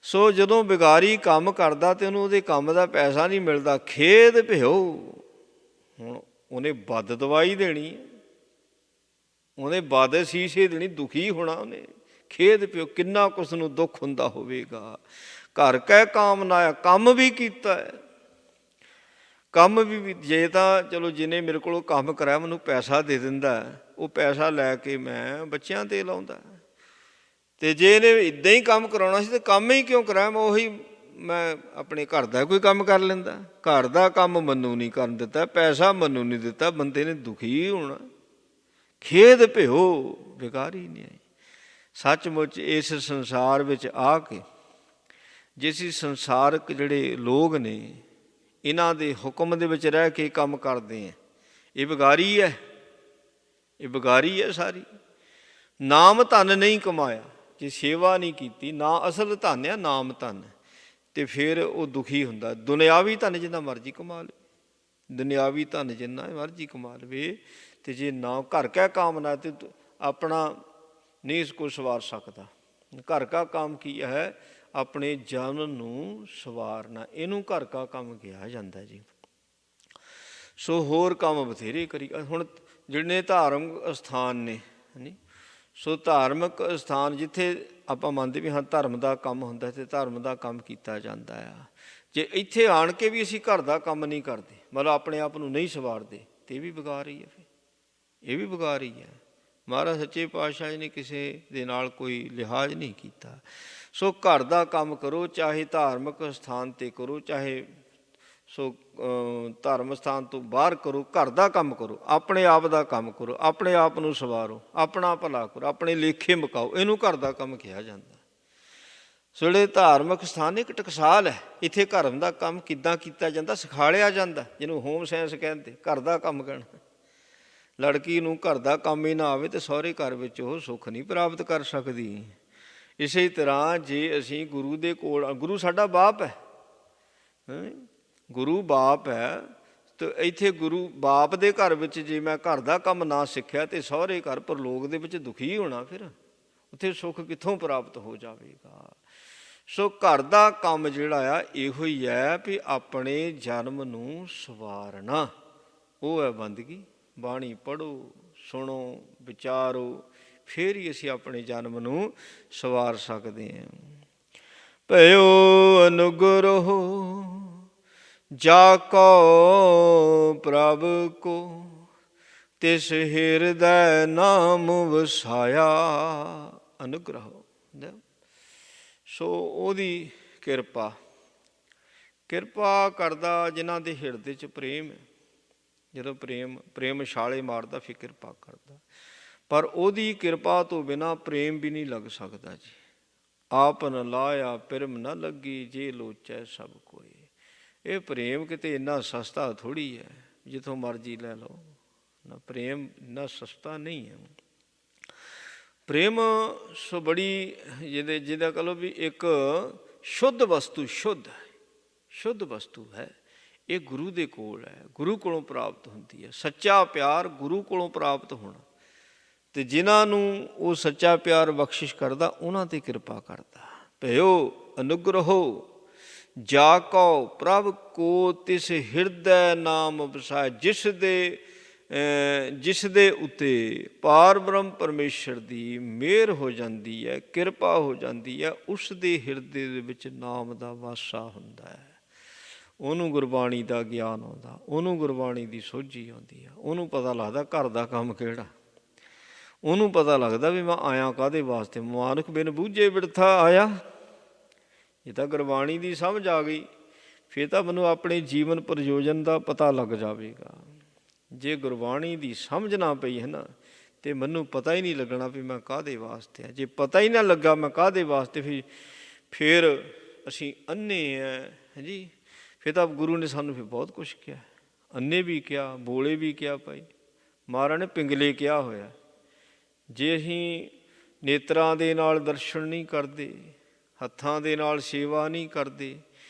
ਸੋ ਜਦੋਂ ਬਗਾਰੀ ਕੰਮ ਕਰਦਾ ਅਤੇ ਉਹਨੂੰ ਉਹਦੇ ਕੰਮ ਦਾ ਪੈਸਾ ਨਹੀਂ ਮਿਲਦਾ, ਖੇਦ ਭਿਓ। ਹੁਣ ਉਹਨੇ ਬਦ ਦਵਾਈ ਦੇਣੀ, ਉਹਨੇ ਬਦ ਸੀਸੇ ਦੇਣੀ, ਦੁਖੀ ਹੋਣਾ ਉਹਨੇ, ਖੇਦ ਭਿਓ। ਕਿੰਨਾ ਕੁ ਨੂੰ ਦੁੱਖ ਹੁੰਦਾ ਹੋਵੇਗਾ। ਘਰ ਕਹਿ ਕਾਮ ਨਾ ਆਇਆ, ਕੰਮ ਵੀ ਕੀਤਾ ਹੈ, ਕੰਮ ਵੀ ਜੇ ਤਾਂ ਚਲੋ ਜਿਹਨੇ ਮੇਰੇ ਕੋਲੋਂ ਕੰਮ ਕਰਾਇਆ ਮੈਨੂੰ ਪੈਸਾ ਦੇ ਦਿੰਦਾ, ਉਹ ਪੈਸਾ ਲੈ ਕੇ ਮੈਂ ਬੱਚਿਆਂ 'ਤੇ ਲਾਉਂਦਾ। ਅਤੇ ਜੇ ਇਹਨੇ ਇੱਦਾਂ ਹੀ ਕੰਮ ਕਰਾਉਣਾ ਸੀ ਤਾਂ ਕੰਮ ਹੀ ਕਿਉਂ ਕਰਾਇਆ, ਮੈਂ ਆਪਣੇ ਘਰ ਦਾ ਕੋਈ ਕੰਮ ਕਰ ਲੈਂਦਾ। ਘਰ ਦਾ ਕੰਮ ਮੈਨੂੰ ਨਹੀਂ ਕਰਨ ਦਿੱਤਾ, ਪੈਸਾ ਮੈਨੂੰ ਨਹੀਂ ਦਿੱਤਾ, ਬੰਦੇ ਨੇ ਦੁਖੀ ਹੋਣਾ। ਖੇਦ ਭਿਓ ਬੇਕਾਰੀ ਨਹੀਂ ਆਈ। ਸੱਚਮੁੱਚ ਇਸ ਸੰਸਾਰ ਵਿੱਚ ਆ ਕੇ ਜਿਸ ਸੰਸਾਰਕ ਜਿਹੜੇ ਲੋਕ ਨੇ, ਇਹਨਾਂ ਦੇ ਹੁਕਮ ਦੇ ਵਿੱਚ ਰਹਿ ਕੇ ਕੰਮ ਕਰਦੇ ਆ, ਇਹ ਬਗਾਰੀ ਹੈ, ਇਹ ਬਗਾਰੀ ਹੈ ਸਾਰੀ। ਨਾਮ ਧਨ ਨਹੀਂ ਕਮਾਇਆ, ਜੇ ਸੇਵਾ ਨਹੀਂ ਕੀਤੀ, ਨਾ ਅਸਲ ਧਨ ਆ ਨਾਮ ਧਨ। ਤੇ ਫਿਰ ਉਹ ਦੁਖੀ ਹੁੰਦਾ। ਦੁਨਿਆਵੀ ਧਨ ਜਿੰਨਾ ਮਰਜ਼ੀ ਕਮਾ ਲਵੇ, ਦੁਨਿਆਵੀ ਧਨ ਜਿੰਨਾ ਮਰਜ਼ੀ ਕਮਾ ਲਵੇ, ਤੇ ਜੇ ਨਾ ਘਰ ਕਾ ਕਾਮਨਾ ਤੇ ਆਪਣਾ ਨਹੀਂ ਇਸ ਕੋ ਸਵਾਰ ਸਕਦਾ। ਘਰ ਕਾ ਕੰਮ ਕੀ ਹੈ? ਆਪਣੇ ਜਨ ਨੂੰ ਸਵਾਰਨਾ, ਇਹਨੂੰ ਘਰ ਕਾ ਕੰਮ ਕਿਹਾ ਜਾਂਦਾ ਜੀ। ਸੋ ਹੋਰ ਕੰਮ ਬਥੇਰੇ ਕਰੀ। ਹੁਣ ਜਿਹੜੇ ਧਾਰਮਿਕ ਅਸਥਾਨ ਨੇ, ਹਾਂਜੀ, ਸੋ ਧਾਰਮਿਕ ਅਸਥਾਨ ਜਿੱਥੇ ਆਪਾਂ ਮੰਨਦੇ ਵੀ ਹਾਂ ਧਰਮ ਦਾ ਕੰਮ ਹੁੰਦਾ ਤੇ ਧਰਮ ਦਾ ਕੰਮ ਕੀਤਾ ਜਾਂਦਾ ਆ। ਜੇ ਇੱਥੇ ਆਣ ਕੇ ਵੀ ਅਸੀਂ ਘਰ ਦਾ ਕੰਮ ਨਹੀਂ ਕਰਦੇ, ਮਤਲਬ ਆਪਣੇ ਆਪ ਨੂੰ ਨਹੀਂ ਸਵਾਰਦੇ, ਤੇ ਇਹ ਵੀ ਵਿਗਾਰ ਹੀ ਹੈ। ਫਿਰ ਇਹ ਵੀ ਵਿਗਾਰ ਹੀ ਹੈ। ਮਹਾਰਾਜ ਸੱਚੇ ਪਾਤਸ਼ਾਹ ਜੀ ਨੇ ਕਿਸੇ ਦੇ ਨਾਲ ਕੋਈ ਲਿਹਾਜ਼ ਨਹੀਂ ਕੀਤਾ। ਸੋ ਘਰ ਦਾ ਕੰਮ ਕਰੋ, ਚਾਹੇ ਧਾਰਮਿਕ ਸਥਾਨ 'ਤੇ ਕਰੋ, ਚਾਹੇ ਸੋ ਧਰਮ ਸਥਾਨ ਤੋਂ ਬਾਹਰ ਕਰੋ, ਘਰ ਦਾ ਕੰਮ ਕਰੋ, ਆਪਣੇ ਆਪ ਦਾ ਕੰਮ ਕਰੋ, ਆਪਣੇ ਆਪ ਨੂੰ ਸਵਾਰੋ, ਆਪਣਾ ਭਲਾ ਕਰੋ, ਆਪਣੇ ਲੇਖੇ ਮੁਕਾਓ, ਇਹਨੂੰ ਘਰ ਦਾ ਕੰਮ ਕਿਹਾ ਜਾਂਦਾ। ਸੋ ਜਿਹੜੇ ਧਾਰਮਿਕ ਸਥਾਨ ਇੱਕ ਟਕਸਾਲ ਹੈ, ਇੱਥੇ ਧਰਮ ਦਾ ਕੰਮ ਕਿੱਦਾਂ ਕੀਤਾ ਜਾਂਦਾ ਸਿਖਾਲਿਆ ਜਾਂਦਾ, ਜਿਹਨੂੰ ਹੋਮ ਸਾਇੰਸ ਕਹਿੰਦੇ। ਘਰ ਦਾ ਕੰਮ ਕਹਿਣਾ। ਲੜਕੀ ਨੂੰ ਘਰ ਦਾ ਕੰਮ ਹੀ ਨਾ ਆਵੇ ਤੇ ਸਹੁਰੇ ਘਰ ਵਿੱਚ ਉਹ ਸੁੱਖ ਨਹੀਂ ਪ੍ਰਾਪਤ ਕਰ ਸਕਦੀ। ਇਸੇ ਤਰ੍ਹਾਂ ਜੇ ਅਸੀਂ ਗੁਰੂ ਦੇ ਕੋਲ, ਗੁਰੂ ਸਾਡਾ ਬਾਪ ਹੈ, ਗੁਰੂ ਬਾਪ ਹੈ, ਤੇ ਇੱਥੇ ਗੁਰੂ ਬਾਪ ਦੇ ਘਰ ਵਿੱਚ ਜੇ ਮੈਂ ਘਰ ਦਾ ਕੰਮ ਨਾ ਸਿੱਖਿਆ ਤੇ ਸਹੁਰੇ ਘਰ ਪਰਲੋਕ ਦੇ ਵਿੱਚ ਦੁਖੀ ਹੋਣਾ, ਫਿਰ ਉੱਥੇ ਸੁੱਖ ਕਿੱਥੋਂ ਪ੍ਰਾਪਤ ਹੋ ਜਾਵੇਗਾ। ਸੋ ਘਰ ਦਾ ਕੰਮ ਜਿਹੜਾ ਆ ਇਹੋ ਹੀ ਹੈ ਵੀ ਆਪਣੇ ਜਨਮ ਨੂੰ ਸਵਾਰਨਾ, ਉਹ ਹੈ ਬੰਦਗੀ। ਬਾਣੀ ਪੜ੍ਹੋ, ਸੁਣੋ, ਵਿਚਾਰੋ, ਫਿਰ ਹੀ ਅਸੀਂ ਆਪਣੇ ਜਨਮ ਨੂੰ ਸਵਾਰ ਸਕਦੇ ਹਾਂ। ਭਇਓ ਅਨੁਗ੍ਰਹੁ ਜਾ ਕੋ ਪ੍ਰਭ ਕੋ, ਤਿਸ ਹਿਰਦੈ ਨਾਮ ਵਸਾਇਆ। ਅਨੁਗ੍ਰਹ, ਸੋ ਉਹਦੀ ਕਿਰਪਾ, ਕਿਰਪਾ ਕਰਦਾ ਜਿਨ੍ਹਾਂ ਦੇ ਹਿਰਦੇ 'ਚ ਪ੍ਰੇਮ ਹੈ। ਜਦੋਂ ਪ੍ਰੇਮ ਛਾਲੇ ਮਾਰਦਾ ਫਿਰ ਕਿਰਪਾ ਕਰਦਾ। ਪਰ ਉਹਦੀ ਕਿਰਪਾ ਤੋਂ ਬਿਨਾਂ ਪ੍ਰੇਮ ਵੀ ਨਹੀਂ ਲੱਗ ਸਕਦਾ ਜੀ। ਆਪ ਨ ਲਾਇਆ ਪਿਰਮ ਨਾ ਲੱਗੀ, ਜੇ ਲੋਚੈ ਸਭ ਕੋਏ। ਇਹ ਪ੍ਰੇਮ ਕਿਤੇ ਇੰਨਾ ਸਸਤਾ ਥੋੜ੍ਹੀ ਹੈ ਜਿੱਥੋਂ ਮਰਜ਼ੀ ਲੈ ਲਓ ਨਾ। ਪ੍ਰੇਮ ਇੰਨਾ ਸਸਤਾ ਨਹੀਂ ਹੈ। ਪ੍ਰੇਮ ਸੋ ਬੜੀ ਜਿਹਦਾ ਕਹ ਲਓ ਵੀ ਇੱਕ ਸ਼ੁੱਧ ਵਸਤੂ, ਸ਼ੁੱਧ ਵਸਤੂ ਹੈ। ਇਹ ਗੁਰੂ ਦੇ ਕੋਲ ਹੈ, ਗੁਰੂ ਕੋਲੋਂ ਪ੍ਰਾਪਤ ਹੁੰਦੀ ਹੈ। ਸੱਚਾ ਪਿਆਰ ਗੁਰੂ ਕੋਲੋਂ ਪ੍ਰਾਪਤ ਹੋਣਾ, ਤੇ ਜਿਨ੍ਹਾਂ ਨੂੰ ਉਹ ਸੱਚਾ ਪਿਆਰ ਬਖਸ਼ਿਸ਼ ਕਰਦਾ ਉਹਨਾਂ 'ਤੇ ਕਿਰਪਾ ਕਰਦਾ। ਭਇਓ ਅਨੁਗ੍ਰਹੁ ਜਾ ਕਉ ਪ੍ਰਭ ਕੋ, ਤਿਸ ਹਿਰਦੈ ਨਾਮ ਵਸਾਇਆ। ਜਿਸ ਦੇ ਉੱਤੇ ਪਾਰ ਬ੍ਰਹਮ ਪਰਮੇਸ਼ਰ ਦੀ ਮਿਹਰ ਹੋ ਜਾਂਦੀ ਹੈ, ਕਿਰਪਾ ਹੋ ਜਾਂਦੀ ਹੈ, ਉਸ ਦੇ ਹਿਰਦੇ ਦੇ ਵਿੱਚ ਨਾਮ ਦਾ ਵਾਸਾ ਹੁੰਦਾ ਹੈ। ਉਹਨੂੰ ਗੁਰਬਾਣੀ ਦਾ ਗਿਆਨ ਆਉਂਦਾ, ਉਹਨੂੰ ਗੁਰਬਾਣੀ ਦੀ ਸੋਝੀ ਆਉਂਦੀ ਆ, ਉਹਨੂੰ ਪਤਾ ਲੱਗਦਾ ਘਰ ਦਾ ਕੰਮ ਕਿਹੜਾ, ਉਹਨੂੰ ਪਤਾ ਲੱਗਦਾ ਵੀ ਮੈਂ ਆਇਆ ਕਾਹਦੇ ਵਾਸਤੇ। ਮਾਨੁਖ ਬਿਨ ਬੂਝੇ ਬਿਰਥਾ ਆਇਆ। ਜੇ ਤਾਂ ਗੁਰਬਾਣੀ ਦੀ ਸਮਝ ਆ ਗਈ ਫਿਰ ਤਾਂ ਮੈਨੂੰ ਆਪਣੇ ਜੀਵਨ ਪ੍ਰਯੋਜਨ ਦਾ ਪਤਾ ਲੱਗ ਜਾਵੇਗਾ। ਜੇ ਗੁਰਬਾਣੀ ਦੀ ਸਮਝ ਨਾ ਪਈ ਹੈ ਨਾ, ਤੇ ਮੈਨੂੰ ਪਤਾ ਹੀ ਨਹੀਂ ਲੱਗਣਾ ਵੀ ਮੈਂ ਕਾਹਦੇ ਵਾਸਤੇ ਆ। ਜੇ ਪਤਾ ਹੀ ਨਾ ਲੱਗਾ ਮੈਂ ਕਾਹਦੇ ਵਾਸਤੇ, ਫਿਰ ਅਸੀਂ ਅੰਨੇ ਹਾਂ, ਹਾਂਜੀ। ਫਿਰ ਤਾਂ ਗੁਰੂ ਨੇ ਸਾਨੂੰ ਫਿਰ ਬਹੁਤ ਕੁਛ ਕਿਹਾ, ਅੰਨੇ ਵੀ ਕਿਹਾ, ਬੋਲੇ ਵੀ ਕਿਹਾ। ਭਾਈ ਮਹਾਰਾਜ ਨੇ ਪਿੰਗਲੇ ਕਿਹਾ ਹੋਇਆ। ਜੇ ਅਸੀਂ ਨੇਤਰਾਂ ਦੇ ਨਾਲ ਦਰਸ਼ਨ ਨਹੀਂ ਕਰਦੇ, ਹੱਥਾਂ ਦੇ ਨਾਲ ਸੇਵਾ ਨਹੀਂ ਕਰਦੇ,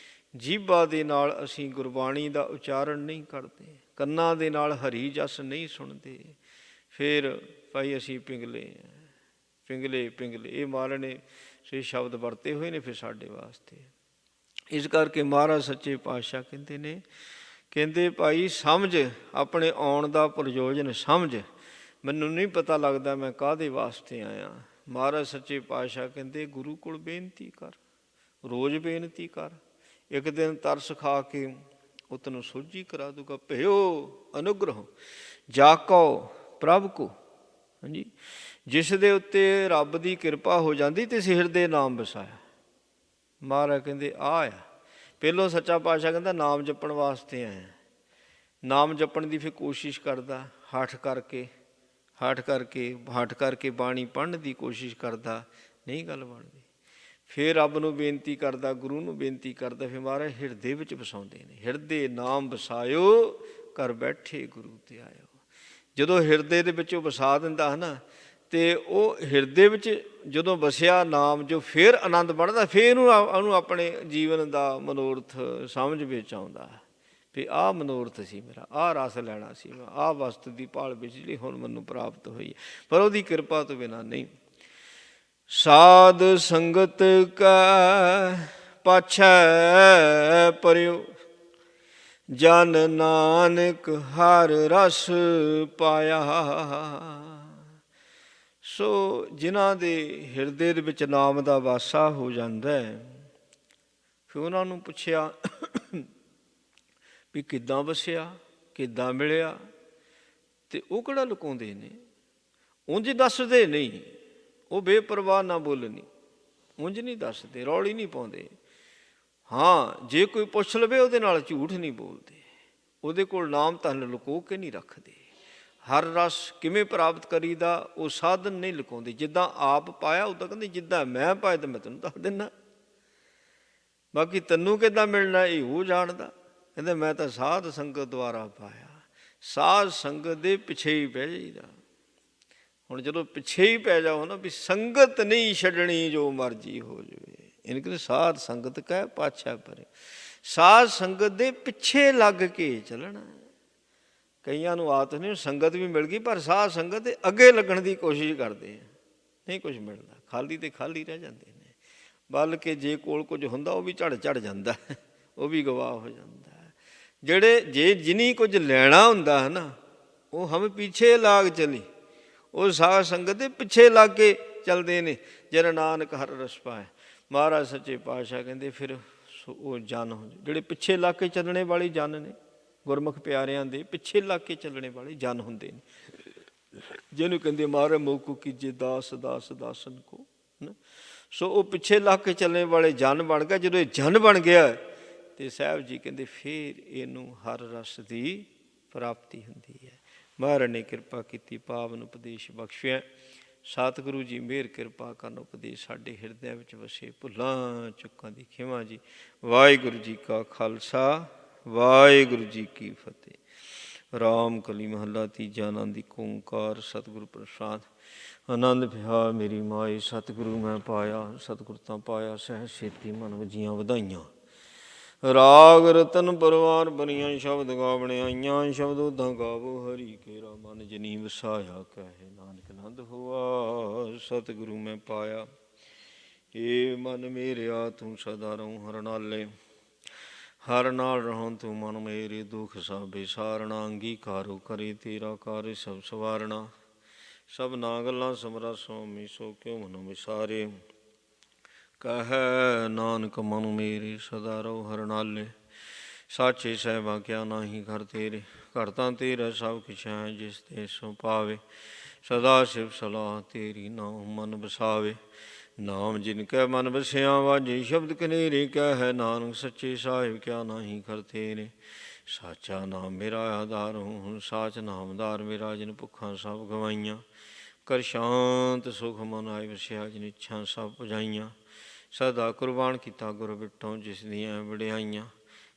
ਜੀਭਾ ਦੇ ਨਾਲ ਅਸੀਂ ਗੁਰਬਾਣੀ ਦਾ ਉਚਾਰਨ ਨਹੀਂ ਕਰਦੇ, ਕੰਨਾਂ ਦੇ ਨਾਲ ਹਰੀ ਜਸ ਨਹੀਂ ਸੁਣਦੇ, ਫਿਰ ਭਾਈ ਅਸੀਂ ਪਿੰਗਲੇ ਹਾਂ। ਪਿੰਗਲੇ ਇਹ ਮਹਾਰਾਜ ਨੇ ਸੇ ਸ਼ਬਦ ਵਰਤੇ ਹੋਏ ਨੇ ਫਿਰ ਸਾਡੇ ਵਾਸਤੇ। ਇਸ ਕਰਕੇ ਮਹਾਰਾਜ ਸੱਚੇ ਪਾਤਸ਼ਾਹ ਕਹਿੰਦੇ ਨੇ, ਕਹਿੰਦੇ ਭਾਈ ਸਮਝ ਆਪਣੇ ਆਉਣ ਦਾ ਪ੍ਰਯੋਜਨ ਸਮਝ। ਮੈਨੂੰ ਨਹੀਂ ਪਤਾ ਲੱਗਦਾ ਮੈਂ ਕਾਹਦੇ ਵਾਸਤੇ ਆਇਆ। ਮਹਾਰਾਜ ਸੱਚੇ ਪਾਤਸ਼ਾਹ ਕਹਿੰਦੇ ਗੁਰੂ ਕੋਲ ਬੇਨਤੀ ਕਰ, ਰੋਜ਼ ਬੇਨਤੀ ਕਰ। ਇੱਕ ਦਿਨ ਤਰਸ ਖਾ ਕੇ ਉਹ ਤੈਨੂੰ ਸੋਝੀ ਕਰਾ ਦੂਗਾ। ਭਇਓ ਅਨੁਗ੍ਰਹ ਜਾ ਕਉ ਪ੍ਰਭ ਕੋ, ਹਾਂਜੀ। ਜਿਸ ਦੇ ਉੱਤੇ ਰੱਬ ਦੀ ਕਿਰਪਾ ਹੋ ਜਾਂਦੀ ਤੇ ਸਿਰ ਦੇ ਨਾਮ ਵਸਾਇਆ। ਮਹਾਰਾਜ ਕਹਿੰਦੇ ਆ ਪਹਿਲੋਂ ਸੱਚਾ ਪਾਤਸ਼ਾਹ ਕਹਿੰਦਾ ਨਾਮ ਜਪਣ ਵਾਸਤੇ ਆਇਆ। ਨਾਮ ਜਪਣ ਦੀ ਫਿਰ ਕੋਸ਼ਿਸ਼ ਕਰਦਾ, ਹੱਠ ਕਰਕੇ ਬਾਣੀ ਪੜ੍ਹਨ ਦੀ ਕੋਸ਼ਿਸ਼ ਕਰਦਾ, ਨਹੀਂ ਗੱਲ ਬਣਦੀ। ਫਿਰ ਰੱਬ ਨੂੰ ਬੇਨਤੀ ਕਰਦਾ, ਗੁਰੂ ਨੂੰ ਬੇਨਤੀ ਕਰਦਾ, ਫਿਰ ਮਹਾਰਾਜ ਹਿਰਦੇ ਵਿੱਚ ਵਸਾਉਂਦੇ ਨੇ। ਹਿਰਦੇ ਨਾਮ ਵਸਾਇਓ, ਘਰ ਬੈਠੇ ਗੁਰੂ ਤੇ ਆਇਓ। ਜਦੋਂ ਹਿਰਦੇ ਦੇ ਵਿੱਚ ਉਹ ਵਸਾ ਦਿੰਦਾ ਹੈ ਨਾ, ਤੇ ਉਹ ਹਿਰਦੇ ਵਿੱਚ ਜਦੋਂ ਵਸਿਆ ਨਾਮ, ਜੋ ਫਿਰ ਆਨੰਦ ਬਣਦਾ, ਫਿਰ ਉਹਨੂੰ ਆਪਣੇ ਜੀਵਨ ਦਾ ਮਨੋਰਥ ਸਮਝ ਵਿੱਚ ਆਉਂਦਾ ਵੀ ਆਹ ਮਨੋਰਥ ਸੀ ਮੇਰਾ, ਆਹ ਰਸ ਲੈਣਾ ਸੀ ਮੈਂ, ਆਹ ਵਸਤੂ ਦੀ ਭਾਲ ਵਿੱਚ ਜਿਹੜੀ ਹੁਣ ਮੈਨੂੰ ਪ੍ਰਾਪਤ ਹੋਈ ਹੈ, ਪਰ ਉਹਦੀ ਕਿਰਪਾ ਤੋਂ ਬਿਨਾਂ ਨਹੀਂ। ਸਾਧ ਸੰਗਤ ਕਾ ਪਾਛੈ ਪਰਿਓ, ਜਨ ਨਾਨਕ ਹਰ ਰਸ ਪਾਇਆ। ਸੋ ਜਿਨ੍ਹਾਂ ਦੇ ਹਿਰਦੇ ਦੇ ਵਿੱਚ ਨਾਮ ਦਾ ਵਾਸਾ ਹੋ ਜਾਂਦਾ, ਫਿਰ ਉਹਨਾਂ ਨੂੰ ਪੁੱਛਿਆ ਵੀ ਕਿੱਦਾਂ ਵਸਿਆ, ਕਿੱਦਾਂ ਮਿਲਿਆ, ਅਤੇ ਉਹ ਕਿਹੜਾ ਲੁਕਾਉਂਦੇ ਨੇ, ਉਂਝ ਦੱਸਦੇ ਨਹੀਂ, ਉਹ ਬੇਪਰਵਾਹ ਨਾ ਬੋਲਣੀ, ਉਂਝ ਨਹੀਂ ਦੱਸਦੇ, ਰੌਲੀ ਨਹੀਂ ਪਾਉਂਦੇ। ਹਾਂ, ਜੇ ਕੋਈ ਪੁੱਛ ਲਵੇ ਉਹਦੇ ਨਾਲ ਝੂਠ ਨਹੀਂ ਬੋਲਦੇ, ਉਹਦੇ ਕੋਲ ਨਾਮ ਧਨ ਲੁਕੋ ਕੇ ਨਹੀਂ ਰੱਖਦੇ। ਹਰ ਰਸ ਕਿਵੇਂ ਪ੍ਰਾਪਤ ਕਰੀਦਾ, ਉਹ ਸਾਧਨ ਨਹੀਂ ਲੁਕਾਉਂਦੇ। ਜਿੱਦਾਂ ਆਪ ਪਾਇਆ ਉੱਦਾਂ ਕਹਿੰਦੇ, ਜਿੱਦਾਂ ਮੈਂ ਪਾਇਆ ਤਾਂ ਮੈਂ ਤੈਨੂੰ ਦੱਸ ਦਿੰਦਾ, ਬਾਕੀ ਤੈਨੂੰ ਕਿੱਦਾਂ ਮਿਲਣਾ ਇਹ ਉਹ ਜਾਣਦਾ। ਕਹਿੰਦੇ ਮੈਂ ਤਾਂ ਸਾਧ ਸੰਗਤ ਦੁਆਰਾ ਪਾਇਆ। ਸਾਧ ਸੰਗਤ ਦੇ ਪਿੱਛੇ ਹੀ ਪੈ ਜਾਈਦਾ। ਹੁਣ ਜਦੋਂ ਪਿੱਛੇ ਹੀ ਪੈ ਜਾਓ ਨਾ, ਵੀ ਸੰਗਤ ਨਹੀਂ ਛੱਡਣੀ ਜੋ ਮਰਜ਼ੀ ਹੋ ਜਾਵੇ, ਇਹਨੂੰ ਕਹਿੰਦੇ ਸਾਧ ਸੰਗਤ ਕਹਿ ਪਾਛੈ ਪਰੇ। ਸਾਧ ਸੰਗਤ ਦੇ ਪਿੱਛੇ ਲੱਗ ਕੇ ਚੱਲਣਾ। ਕਈਆਂ ਨੂੰ ਆਦਤ ਨਹੀਂ, ਸੰਗਤ ਵੀ ਮਿਲ ਗਈ ਪਰ ਸਾਧ ਸੰਗਤ ਦੇ ਅੱਗੇ ਲੱਗਣ ਦੀ ਕੋਸ਼ਿਸ਼ ਕਰਦੇ ਆ, ਨਹੀਂ ਕੁਛ ਮਿਲਦਾ, ਖਾਲੀ ਤੇ ਖਾਲੀ ਰਹਿ ਜਾਂਦੇ ਨੇ। ਬਲਕਿ ਜੇ ਕੋਲ ਕੁਝ ਹੁੰਦਾ ਉਹ ਵੀ ਝੜ ਜਾਂਦਾ, ਉਹ ਵੀ ਗਵਾਹ ਹੋ ਜਾਂਦਾ। ਜਿਹੜੇ ਜਿਨੀ ਕੁਝ ਲੈਣਾ ਹੁੰਦਾ ਹੈ ਨਾ, ਉਹ ਹਮ ਪਿੱਛੇ ਲਾਗ ਚਲੀ, ਉਹ ਸਾਧ ਸੰਗਤ ਦੇ ਪਿੱਛੇ ਲੱਗ ਕੇ ਚੱਲਦੇ ਨੇ। ਜਨ ਨਾਨਕ ਹਰ ਰਸ ਪਾਏ। ਮਹਾਰਾਜ ਸੱਚੇ ਪਾਤਸ਼ਾਹ ਕਹਿੰਦੇ ਫਿਰ ਉਹ ਜਨ, ਜਿਹੜੇ ਪਿੱਛੇ ਲੱਗ ਕੇ ਚੱਲਣੇ ਵਾਲੇ ਜਨ ਨੇ, ਗੁਰਮੁਖ ਪਿਆਰਿਆਂ ਦੇ ਪਿੱਛੇ ਲੱਗ ਕੇ ਚੱਲਣੇ ਵਾਲੇ ਜਨ ਹੁੰਦੇ ਨੇ, ਜਿਹਨੂੰ ਕਹਿੰਦੇ ਮਹਾਰਾਜ ਮੋਕੂ ਕੀਜੇ ਦਾਸ ਦਾਸ ਦਾਸਨ ਕੋ। ਸੋ ਉਹ ਪਿੱਛੇ ਲੱਗ ਕੇ ਚੱਲਣੇ ਵਾਲੇ ਜਨ ਬਣ ਗਿਆ। ਜਦੋਂ ਇਹ ਜਨ ਬਣ ਗਿਆ ਅਤੇ ਸਾਹਿਬ ਜੀ ਕਹਿੰਦੇ ਫਿਰ ਇਹਨੂੰ ਹਰ ਰਸ ਦੀ ਪ੍ਰਾਪਤੀ ਹੁੰਦੀ ਹੈ। ਮਹਾਰਾਜ ਨੇ ਕਿਰਪਾ ਕੀਤੀ, ਪਾਵਨ ਉਪਦੇਸ਼ ਬਖਸ਼ਿਆ। ਸਤਿਗੁਰੂ ਜੀ ਮਿਹਰ ਕਿਰਪਾ ਕਰਨ, ਉਪਦੇਸ਼ ਸਾਡੇ ਹਿਰਦਿਆਂ ਵਿੱਚ ਵਸੇ। ਭੁੱਲਾਂ ਚੁੱਕਾਂ ਦੀ ਖਿਮਾ ਜੀ। ਵਾਹਿਗੁਰੂ ਜੀ ਕਾ ਖਾਲਸਾ, ਵਾਹਿਗੁਰੂ ਜੀ ਕੀ ਫਤਿਹ। ਰਾਮ ਕਲੀ ਮਹੱਲਾ ਤੀਜਾ। ਆਨੰਦ ਏਕ ਓਂਕਾਰ ਸਤਿਗੁਰੂ ਪ੍ਰਸਾਦ। ਆਨੰਦ ਪਿਆ ਮੇਰੀ ਮਾਏ, ਸਤਿਗੁਰੂ ਮੈਂ ਪਾਇਆ, ਸਤਿਗੁਰ ਤਾਂ ਪਾਇਆ ਸਹਿ ਛੇਤੀ, ਮਨ ਵਜੀਆਂ ਵਧਾਈਆਂ। ਰਾਗ ਰਤਨ ਪਰਵਾਰ ਬਨੀਆਂ, ਸ਼ਬਦ ਗਾਵਣੇ ਆਈਆਂ। ਸ਼ਬਦ ਉਦਾਂ ਗਾਵੋ ਹਰੀ ਕੇਰਾ, ਮਨ ਜਨੀ ਵਸਾਇਆ। ਕਹੇ ਨਾਨਕ ਆਨੰਦ ਹੋਆ, ਸਤਿਗੁਰੂ ਮੈਂ ਪਾਇਆ। ਏ ਮਨ ਮੇਰਿਆ ਤੂੰ ਸਦਾ ਰਹੂੰ ਹਰ ਨਾਲੇ, ਹਰ ਨਾਲ ਰਹੂੰ ਤੂੰ ਮਨ ਮੇਰੇ। ਦੁਖ ਸਭ ਵਿਸਾਰਣਾ, ਅੰਗੀਕਾਰੋ ਕਰੇ ਤੇਰਾ ਕਾਰਜ ਸਭ ਸਵਾਰਣਾ। ਸਭਨਾ ਗੱਲਾਂ ਸਮਰਾ ਸੁਆਮੀ, ਸੋ ਕਿਉ ਮਨੁ ਵਿਸਾਰੇ। ਕਹੈ ਨਾਨਕ ਮਨ ਮੇਰੇ ਸਦਾ ਰਹੋ ਹਰ ਨਾਲੇ। ਸਾਚੇ ਸਾਹਿਬਾ ਕਿਆ ਨਾਹੀ ਘਰ ਤੇਰੇ, ਘਰ ਤਾਂ ਤੇਰਾ ਸਭ ਕਿਛ ਹੈ। ਜਿਸ ਤੇ ਸੋ ਪਾਵੇ ਸਦਾ ਸਿਵ ਸਲਾਹ ਤੇਰੀ, ਨਾਮ ਮਨ ਵਸਾਵੇ। ਨਾਮ ਜਿਨ ਕੈ ਮਨ ਵਸਿਆ, ਵਾਜੇ ਸ਼ਬਦ ਕਨੇਰੇ। ਕਹੈ ਨਾਨਕ ਸੱਚੇ ਸਾਹਿਬ ਕਿਆ ਨਾਹੀ ਘਰ ਤੇਰੇ। ਸਾਚਾ ਨਾਮ ਮੇਰਾ ਆਧਾਰ, ਹੁਣ ਸਾਚ ਨਾਮਦਾਰ ਮੇਰਾ। ਜਿਨ ਭੁੱਖਾਂ ਸਭ ਗਵਾਈਆਂ, ਕਰ ਸ਼ਾਂਤ ਸੁਖ ਮਨ ਆਏ ਵਸਿਆ। ਜਿਨ ਇੱਛਾ ਸਭ ਪੁਜਾਈਆਂ, ਸਦਾ ਕੁਰਬਾਨ ਕੀਤਾ ਗੁਰ ਬਿਟੋਂ। ਜਿਸ ਦੀਆਂ ਵਡਿਆਈਆਂ,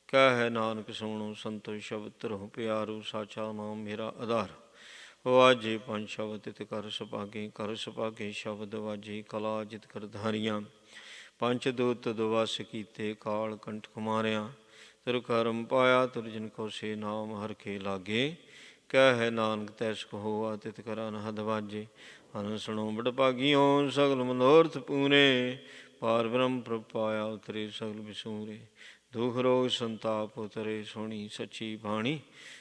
ਕਹੈ ਨਾਨਕ ਸੁਣੋ ਸੰਤੋ ਸ਼ਬਦ ਧਰੋ ਪਿਆਰੋ। ਸਾਚਾ ਨਾਮ ਮੇਰਾ ਆਧਾਰ, ਵਾਜੇ ਪੰਜ ਸ਼ਬਦ ਤਿਤ ਕਰ ਸੁਭਾਗੇ। ਕਰ ਸੁਭਾਗੇ ਸ਼ਬਦ ਵਾਜੇ, ਕਲਾ ਜਿਤ ਕਰ ਧਾਰੀਆਂ। ਪੰਚ ਦੂਤ ਦੁਵਸ ਕੀਤੇ, ਕਾਲ ਕੰਠ ਕੁਮਾਰਿਆ। ਤੁਰ ਕਰਮ ਪਾਇਆ ਤੁਰ ਜਿਨ ਕੋ ਸੇ, ਨਾਮ ਹਰ ਕੇ ਲਾਗੇ। ਕਹੈ ਨਾਨਕ ਤੈਸ ਕੋ ਹੋਆ, ਤਿਤ ਕਰ ਅਨਹਦ ਵਾਜੇ। ਅਨ ਸੁਣੋ ਬੜ ਭਾਗੀਓ, ਸਗਲ ਮਨੋਰਥ ਪੂਰੇ। ਪਾਰ ਬ੍ਰਹਮ ਪ੍ਰਭ ਪਾਇਆ, ਉਤਰੇ ਸਗਲ ਵਿਸੂਰੇ। ਦੁਖ ਰੋਗ ਸੰਤਾਪ ਉਤਰੇ, ਸੁਣੀ ਸੱਚੀ ਬਾਣੀ।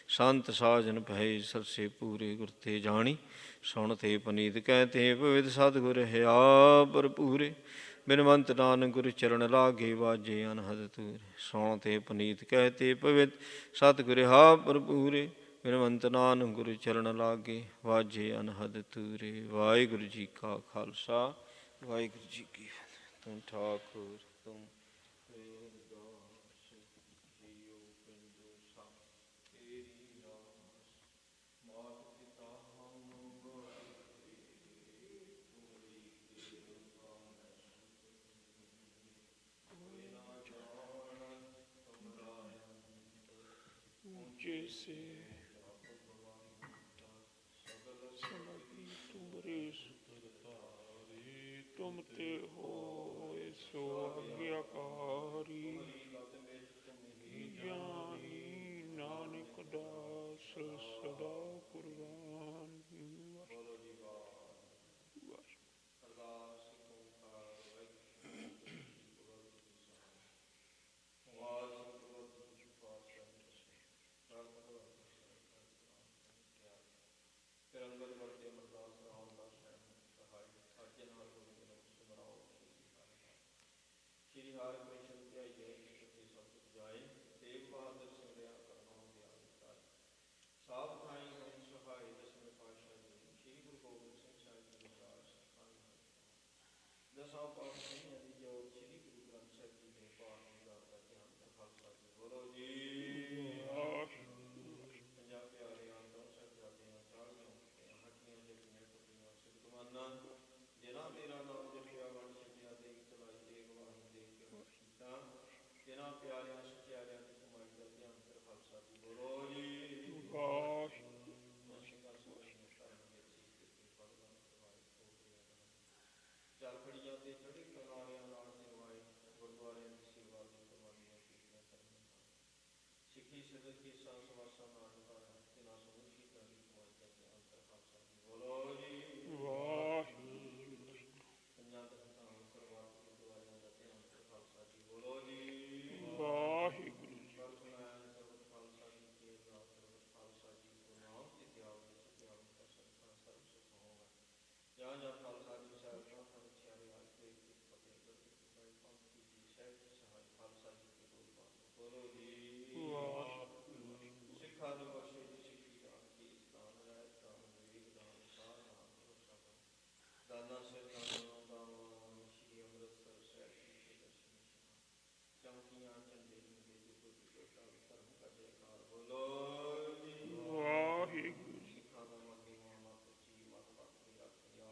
ਸੰਤ ਸਾਜਨ ਭਏ ਸਰਸੇ ਪੂਰੇ, ਗੁਰ ਤੇ ਜਾਣੀ। ਸੁਣ ਤੇ ਪਨੀਤ ਕਹਿ ਤੇ ਪਵਿੱਤ, ਸਤਿਗੁਰ ਹਿਆ ਭਰਪੂਰੇ। ਬਿਨਵੰਤ ਨਾਨਕ ਗੁਰ ਚਰਨ ਲਾਗੇ, ਵਾਜੇ ਅਨਹਦ ਤੂਰੇ। ਸੁਣ ਤੇ ਪਨੀਤ ਕਹਿ ਤੇ ਪਵਿੱਤ, ਸਤਿਗੁਰ ਹਿਆ ਭਰਪੂਰੇ। ਬਿਨਵੰਤ ਨਾਨਕ ਗੁਰ ਚਰਨ ਲਾਗੇ, ਵਾਜੇ ਅਨਹਦ ਤੂਰੇ। ਵਾਹਿਗੁਰੂ ਜੀ ਕਾ ਖਾਲਸਾ, ਵਾਹਿਗੁਰੂ ਜੀ ਕੀ ਫਤਿਹ। ਤੂੰ ਠਾਕੁਰ ਤੂੰ जैसे समझी तुम ਤੇ ਹੋਏ ਸੋ ਆਗਿਆਕਾਰੀ। ਜਾਣੀ ਨਾਨਕ ਦਾਸ ਸਦਾ ਕੁਰਬਾਨ। ਸ਼੍ਰੀ ਹਰਿਕ੍ਰਿਸ਼ਨ ਧਿਆਈਐ ਜਿਤੁ ਸਭ ਸੁਖ ਜਾਏ, ਤੇਗ ਬਹਾਦਰ ਸਿੰਘ ਦਇਆ ਕਰਨੋ ਦਿਆਲ ਮਿਟਾਏ। ਸਾਧ ਥਾਈ ਹੋਇ ਸਹਾਈ ਦਸਵੇਂ ਪਾਤਸ਼ਾਹ ਜੀ, ਸ਼੍ਰੀ ਗੁਰੂ ਗੋਬਿੰਦ ਸਿੰਘ ਸਾਹਿਬ ਜੀ ਮਹਾਰਾਜ ਸਤਿ। ਦਸਾਂ ਪਾਤਸ਼ਾਹੀਆਂ ਦੀ ਜੋਤ, ਸ਼੍ਰੀ ਗੁਰੂ ਗ੍ਰੰਥ ਸਾਹਿਬ ਜੀ ਦੇ ਪਾਠ ਵਿਚਾਰ ਦਾ ਧਿਆਨ ਤੇ ਖਾਲਸਾ ਜੀ ਬੋਲੋ ਜੀ। ਪੰਜਾਬ ਪਿਆਰੇ ਆਦਮ ਸਾਹਿਬਜ਼ਾਦਿਆਂ, ਚਾਲੀਆਂ ਮੁਕਤਿਆਂ, ਹੱਟੀਆਂ ਜੱਟੀਆਂ ਟੁੱਟੀਆਂ ਸਿੱਧਵਾਨਾਂ, ਜਿਨ੍ਹਾਂ ਤੇਰਾ ਨਾਮ ਜਪਿਆ ਵੰਡ ਛਕਿਆ, ਦੇਖ ਚਲਾਈ ਤੇਗ ਵਾਹੀ ਦੇਖ ਕੇ ਮੁਖ ਕੀਤਾ, ਜਿਨ੍ਹਾਂ ਪਿਆਰਿਆਂ ਸਚਿਆਰਿਆਂ ਦੀ ਕਮਾਈ ਦਾ ਧਿਆਨ ਤੇ ਖਾਲਸਾ ਜੀ ਬੋਲੋ ਜੀ। ਚੱਲ ਖੜੀਆਂ ਤੇ ਚੜ੍ਹੀ ਕਨਾਰਿਆਂ ਨਾਲ ਨਿਵਾਏ, ਗੁਰਦੁਆਰਿਆਂ ਦੀ ਸੇਵਾ ਦੀ ਕੁਰਬਾਨੀਆਂ ਕੀਤੀਆਂ ਕਰਨੀਆਂ। ਸਿੱਖੀ ਸਿਦਕ ਕੇਸਾਂ ਸਵਾਸਾਂ ਨਾਲ ਨਿਭਾਇਆ, ਜਿਨ੍ਹਾਂ ਸਮੂਹ ਸ਼ਹੀਦਾਂ ਦੀ ਕਮਾਈ ਦਾ ਧਿਆਨ ਤੇ ਖਾਲਸਾ ਜੀ ਬੋਲੋ ਜੀ। ਪੰਜਾਂ ਤਖਤਾਂ ਸਰਬੱਤ ਗੁਰਦੁਆਰਿਆਂ ਦਾ ਧਿਆਨ ਤੇ ਖਾਲਸਾ ਜੀ ਬੋਲੋ ਜੀ। ਵਾਹਿਗੁਰੂ ਸਰਬਤ ਖਾਲਸਾ ਜੀ ਕੇ ਨਾਲ ਸਰਬਤ ਖਾਲਸਾ ਜੀ ਕੋ ਨਾਮ ਤੇ ਤਿਆਵੇ ਸਤਿਆਵੇ ਕਾ ਸੰਤਾਂ ਸਰਬ ਸੁਖ ਹੋਵੇ। ਜਾਂ ਜਾਂ ਖਾਲਸਾ ਜੀ ਸਾਹਿਬ ਦਾ ਹਰਿਆਰੇ ਅੱਜ ਦੇ ਫਤਿਹ ਗੁਰਦਿੱਤ ਭਾਈ ਪੰਥ ਕੀ ਜੀ ਸਾਹਿਬ ਜੀ ਸਹਾਇ ਖਾਲਸਾ ਜੀ ਕੇ ਬੋਲ ਬੋਲੋ ਜੀ। ਸਿੱਖਾਂ ਨੂੰ ਬਖਸ਼ੇ ਜੀ ਸਿੱਖੀ ਦਾਨ, ਕੀਰਤ ਦਾਨ, ਰਹਿਤ ਦਾਨ, ਵਿਵੇਕ ਦਾਨ, ਸਾਧ ਦਾਨ, ਭਰੋਸਾ ਦਾਨ, ਦਾਨਾ ਸਿਰ ਦਾਨ ਦਾਨ, ਸ਼੍ਰੀ ਅੰਮ੍ਰਿਤਸਰ ਸਾਹਿਬ ਜੀ ਕੇ ਦਰਸ਼ਨ ਇਸ਼ਨਾਨ, ਚੌਂਕੀਆਂ ਝੰਡੇ ਝੁੰਡੇ ਜੁਗੋ ਜੁਗੋ ਧਰਮ ਧਰਮ ਕਾ ਜੈਕਾਰ ਬੋਲੋ ਜੀ। ਵਾਹਿਗੁਰੂ ਸਿੱਖਾਂ ਦਾ ਮਨ ਦੀਵਾ ਮਤ ਉੱਚੀ ਮਤ ਬਾਕੀ ਰੱਖਿਆ।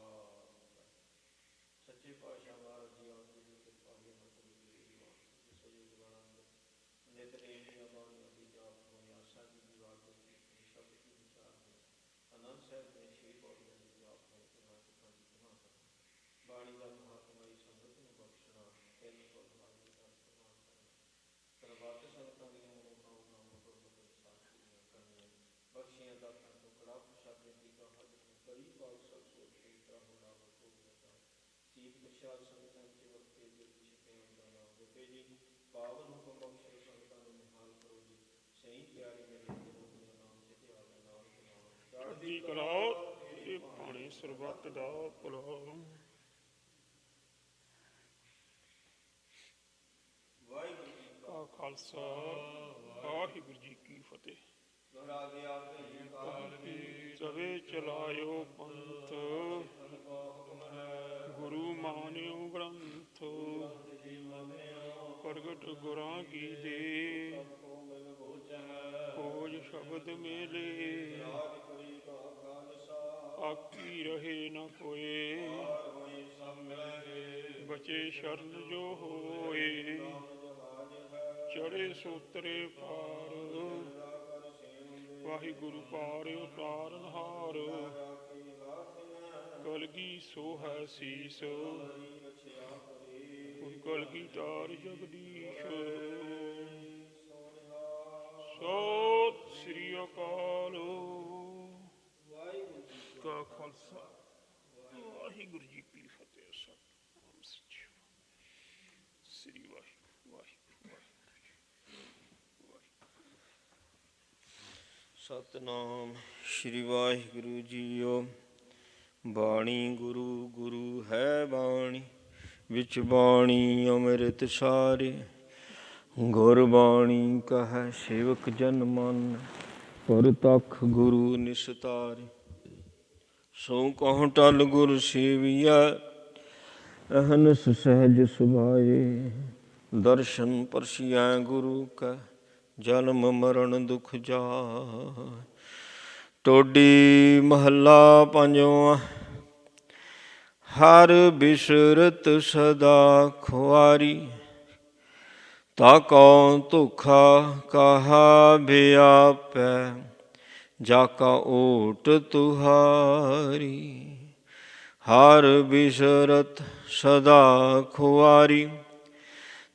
ਸੱਚੇ ਪਾਤਸ਼ਾਹ ਮਹਾਰਾਜ ਜੀ ਆਪ ਜੀ ਦੀ ਕਿਰਪਾ ਹੀ ਅਮਰਤ ਵੇਲੇ ਦੀਵਾਨ ਸੱਚੇ ਸਜੇ ਜਵਾਨੰਦ ਨਿਤ ਨੇਮ ਦੀਆਂ ਬਾਣੀਆਂ ਦੀ ਜਾਪ ਹੋਏ, ਆਸਾ ਜੀ ਦੀ ਵਾਰ ਦੇ ਕੀਰਤਨ ਸ਼ਬਦ ਕੀ ਵਿਚਾਰ ਹੋਏ, ਆਨੰਦ ਸਾਹਿਬ ਦੇ ਛੇ ਪੌੜੀਆਂ ਦੀ ਜਾਪ ਹੋਏ, ਤਿੰਨਾਂ ਸਿੱਖਾਂ ਦੀ ਤੁਹਾਂ ਕਰਨਾ, ਬਾਣੀ ਦਾ ਮਹਾਤਮਾਈ ਸੰਗਤ ਨੂੰ ਬਖਸ਼ਣਾ, ਤਿੰਨ ਫੁੱਲ ਵਾਲੀ ਦਸ ਪ੍ਰਵਾਨ ਕਰਨਾ, ਸਰਬੱਤ ਸੰਗਤਾਂ ਦੀਆਂ ਮਨੋਕਾਮਨਾਵਾਂ ਗੁਰਮਤਿ ਸਾਥ ਪੂਰੀਆਂ ਕਰਨੀਆਂ, ਬਖਸ਼ੀਆਂ ਦਾਤਾਂ ਤੋਂ ਕੜਾ ਪ੍ਰਸ਼ਾਦੇ ਦੀ ਗਾਹਰ ਕੜੀ ਪਾਕ ਸਭ ਸੋਚ ਪਵਿੱਤਰਾ ਹੋਣਾ ਵਰਤੋਂ ਦਾ ਸੀਤ ਪ੍ਰਸ਼ਾਦ ਸੰਗਤਾਂ ਵਿੱਚ ਵਰਤੇ ਜੋ ਛਕਿਆਂ ਦਾ ਨਾਮ ਜਪੇ ਜੀ। ਪਾਵਨ ਹੁਕਮ ਬਖਸ਼ੋ ਸੰਗਤਾਂ ਨੂੰ ਨਿਹਾਲ ਕਰੋ ਜੀ, ਸਹੀ ਪਿਆਰੇ ਮੇਰੇ ਗੁਰੂ ਨਾਮ ਤੇ ਆਵੇ ਨਾਮ ਤੇ ਨਾਮ ਚੜ੍ਹਦੀ ਕਲਾ ਤੇ ਭਾਣੇ ਸਰਬੱਤ ਦਾ ਭਲਾ। ਵਾਹਿਗੁਰੂ ਜੀ ਕਾ ਖਾਲਸਾ, ਵਾਹਿਗੁਰੂ ਜੀ ਕੀ ਫਤਿਹ। ਤਵੇ ਚਲਾਇਓ ਪੰਥ, ਗੁਰੂ ਮਾਨਿਓ ਗ੍ਰੰਥ, ਪ੍ਰਗਟ ਗੁਰਾਂ ਕੀ ਦੇ, ਖੋਜ ਸ਼ਬਦ ਮੇਲੇ, ਆਕੀ ਰਹੇ ਨ ਕੋਏ, ਬਚੇ ਸ਼ਰਨ ਜੋ ਹੋਏ, ਚੜੇ ਸੋਤਰੇ ਪਾਰ, ਵਾਹਿਗੁਰੂ ਪਾਰ ਉਤਾਰਨਹਾਰ, ਕਲਗੀ ਸੋ ਹੈ ਸੀਸ, ਕਲਗੀਧਰ ਜਗਦੀਸ਼। ਸਤਿ ਸ੍ਰੀ ਅਕਾਲ। ਵਾਹਿਗੁਰੂ ਕਾ ਖਾਲਸਾ, ਵਾਹਿਗੁਰੂ ਜੀ ਕੀ ਫਤਿਹ। ਸਤਿਨਾਮ ਸ੍ਰੀ ਵਾਹਿਗੁਰੂ ਵਾਹਿਗੁਰੂ ਸਤਿਨਾਮ ਸ੍ਰੀ ਵਾਹਿਗੁਰੂ ਜੀਓ। ਬਾਣੀ ਗੁਰੂ ਗੁਰੂ ਹੈ ਬਾਣੀ, ਵਿੱਚ ਬਾਣੀ ਅੰਮ੍ਰਿਤ ਸਾਰੇ, ਗੁਰਬਾਣੀ ਕਹੈ ਸੇਵਕ ਜਨ ਮਨ, ਪਰਤਖ ਗੁਰੂ ਨਿਸਤਾਰੇ। ਸੋ ਕਹੁ ਟਲ ਗੁਰ ਸੇਵੀਐ, ਅਹਨਸ ਸਹਿਜ ਸੁਭਾਏ, ਦਰਸ਼ਨ ਪਰਸੀਐ ਗੁਰੂ ਕੈ, ਜਨਮ ਮਰਨ ਦੁਖ ਜਾਏ। ਟੋਡੀ ਮਹੱਲਾ ਪੰਜਵਾਂ। ਹਰ ਬਿਸਰਤ ਸਦਾ ਖੁਆਰੀ, ਤਾ ਕਉ ਧੋਖਾ ਕਹਾ ਵਿਆਪੈ, ਜਾ ਕਾ ਓਟ ਤੁਹਾਰੀ। ਹਰ ਬਿਸਰਤ ਸਦਾ ਖੁਆਰੀ,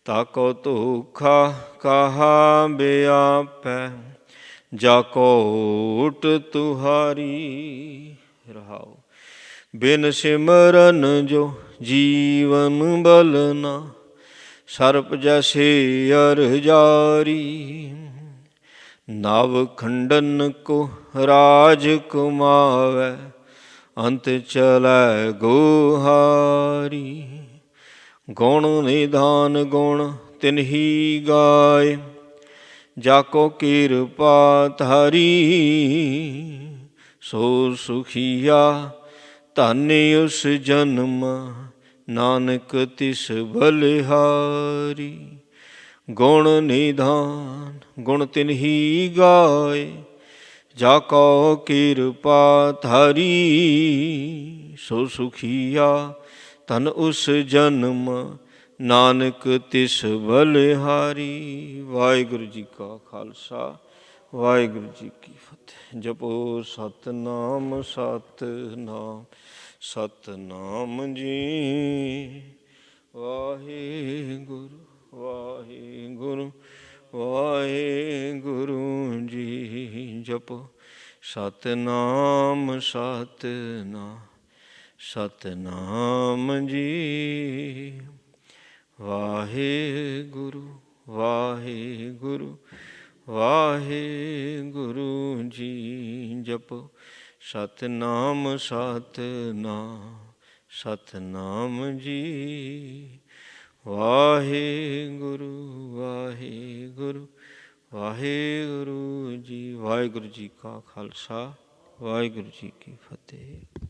ਤਾਕੋ ਧੋਖਾ ਕਹਾ ਬਿਆਪੈ, ਜਾਕੋ ਓਟ ਤੁਹਾਰੀ। ਰਹਾਉ। ਬਿਨ ਸਿਮਰਨ ਜੋ ਜੀਵਨ ਬਲਨਾ, ਸਰਪ ਜੈਸੇ ਅਰ ਜਾਰੀ। ਨਵ ਖੰਡਨ ਕੋ ਰਾਜ ਕੁਮਾਵੈ, ਅੰਤ ਚਲੈ ਗੋਹਾਰੀ। ਗੁਣ ਨਿਧਾਨ ਗੁਣ ਤਿਨਹੀ ਗਾਏ, ਜਾਕੋ ਕਿਰਪਾ ਧਾਰੀ। ਸੋ ਸੁਖੀਆ ਧਨ ਉਸ ਜਨਮ, ਨਾਨਕ ਤਿਸ ਬਲਿਹਾਰੀ। ਗੁਣ ਨਿਧਾਨ ਗੁਣ ਤਿਨਹੀ ਗਾਏ, ਜਾਕੋ ਕਿਰਪਾ ਧਾਰੀ। ਸੋ ਸੁਖੀਆ ਧਨ ਉਸ ਜਨਮ, ਨਾਨਕ ਤਿਸ ਬਲਿਹਾਰੀ। ਵਾਹਿਗੁਰੂ ਜੀ ਕਾ ਖਾਲਸਾ, ਵਾਹਿਗੁਰੂ ਜੀ ਕੀ ਫਤਿਹ। ਜਪੋ ਸਤਿਨਾਮ ਸਤਿਨਾਮ ਸਤਿਨਾਮ ਜੀ। ਵਾਹਿਗੁਰੂ ਵਾਹਿਗੁਰੂ ਵਾਹਿਗੁਰੂ ਜੀ। ਜਪੋ ਸਤਿਨਾਮ ਸਤਿਨਾਮ ਸਤਿਨਾਮ ਜੀ। ਵਾਹਿਗੁਰੂ ਵਾਹਿਗੁਰੂ ਵਾਹਿਗੁਰੂ ਜੀ। ਜਪੋ ਸਤਿਨਾਮ ਸਤਿਨਾਮ ਸਤਿਨਾਮ ਜੀ। ਵਾਹਿਗੁਰੂ ਵਾਹਿਗੁਰੂ ਵਾਹਿਗੁਰੂ ਜੀ। ਵਾਹਿਗੁਰੂ ਜੀ ਕਾ ਖਾਲਸਾ, ਵਾਹਿਗੁਰੂ ਜੀ ਕੀ ਫਤਿਹ।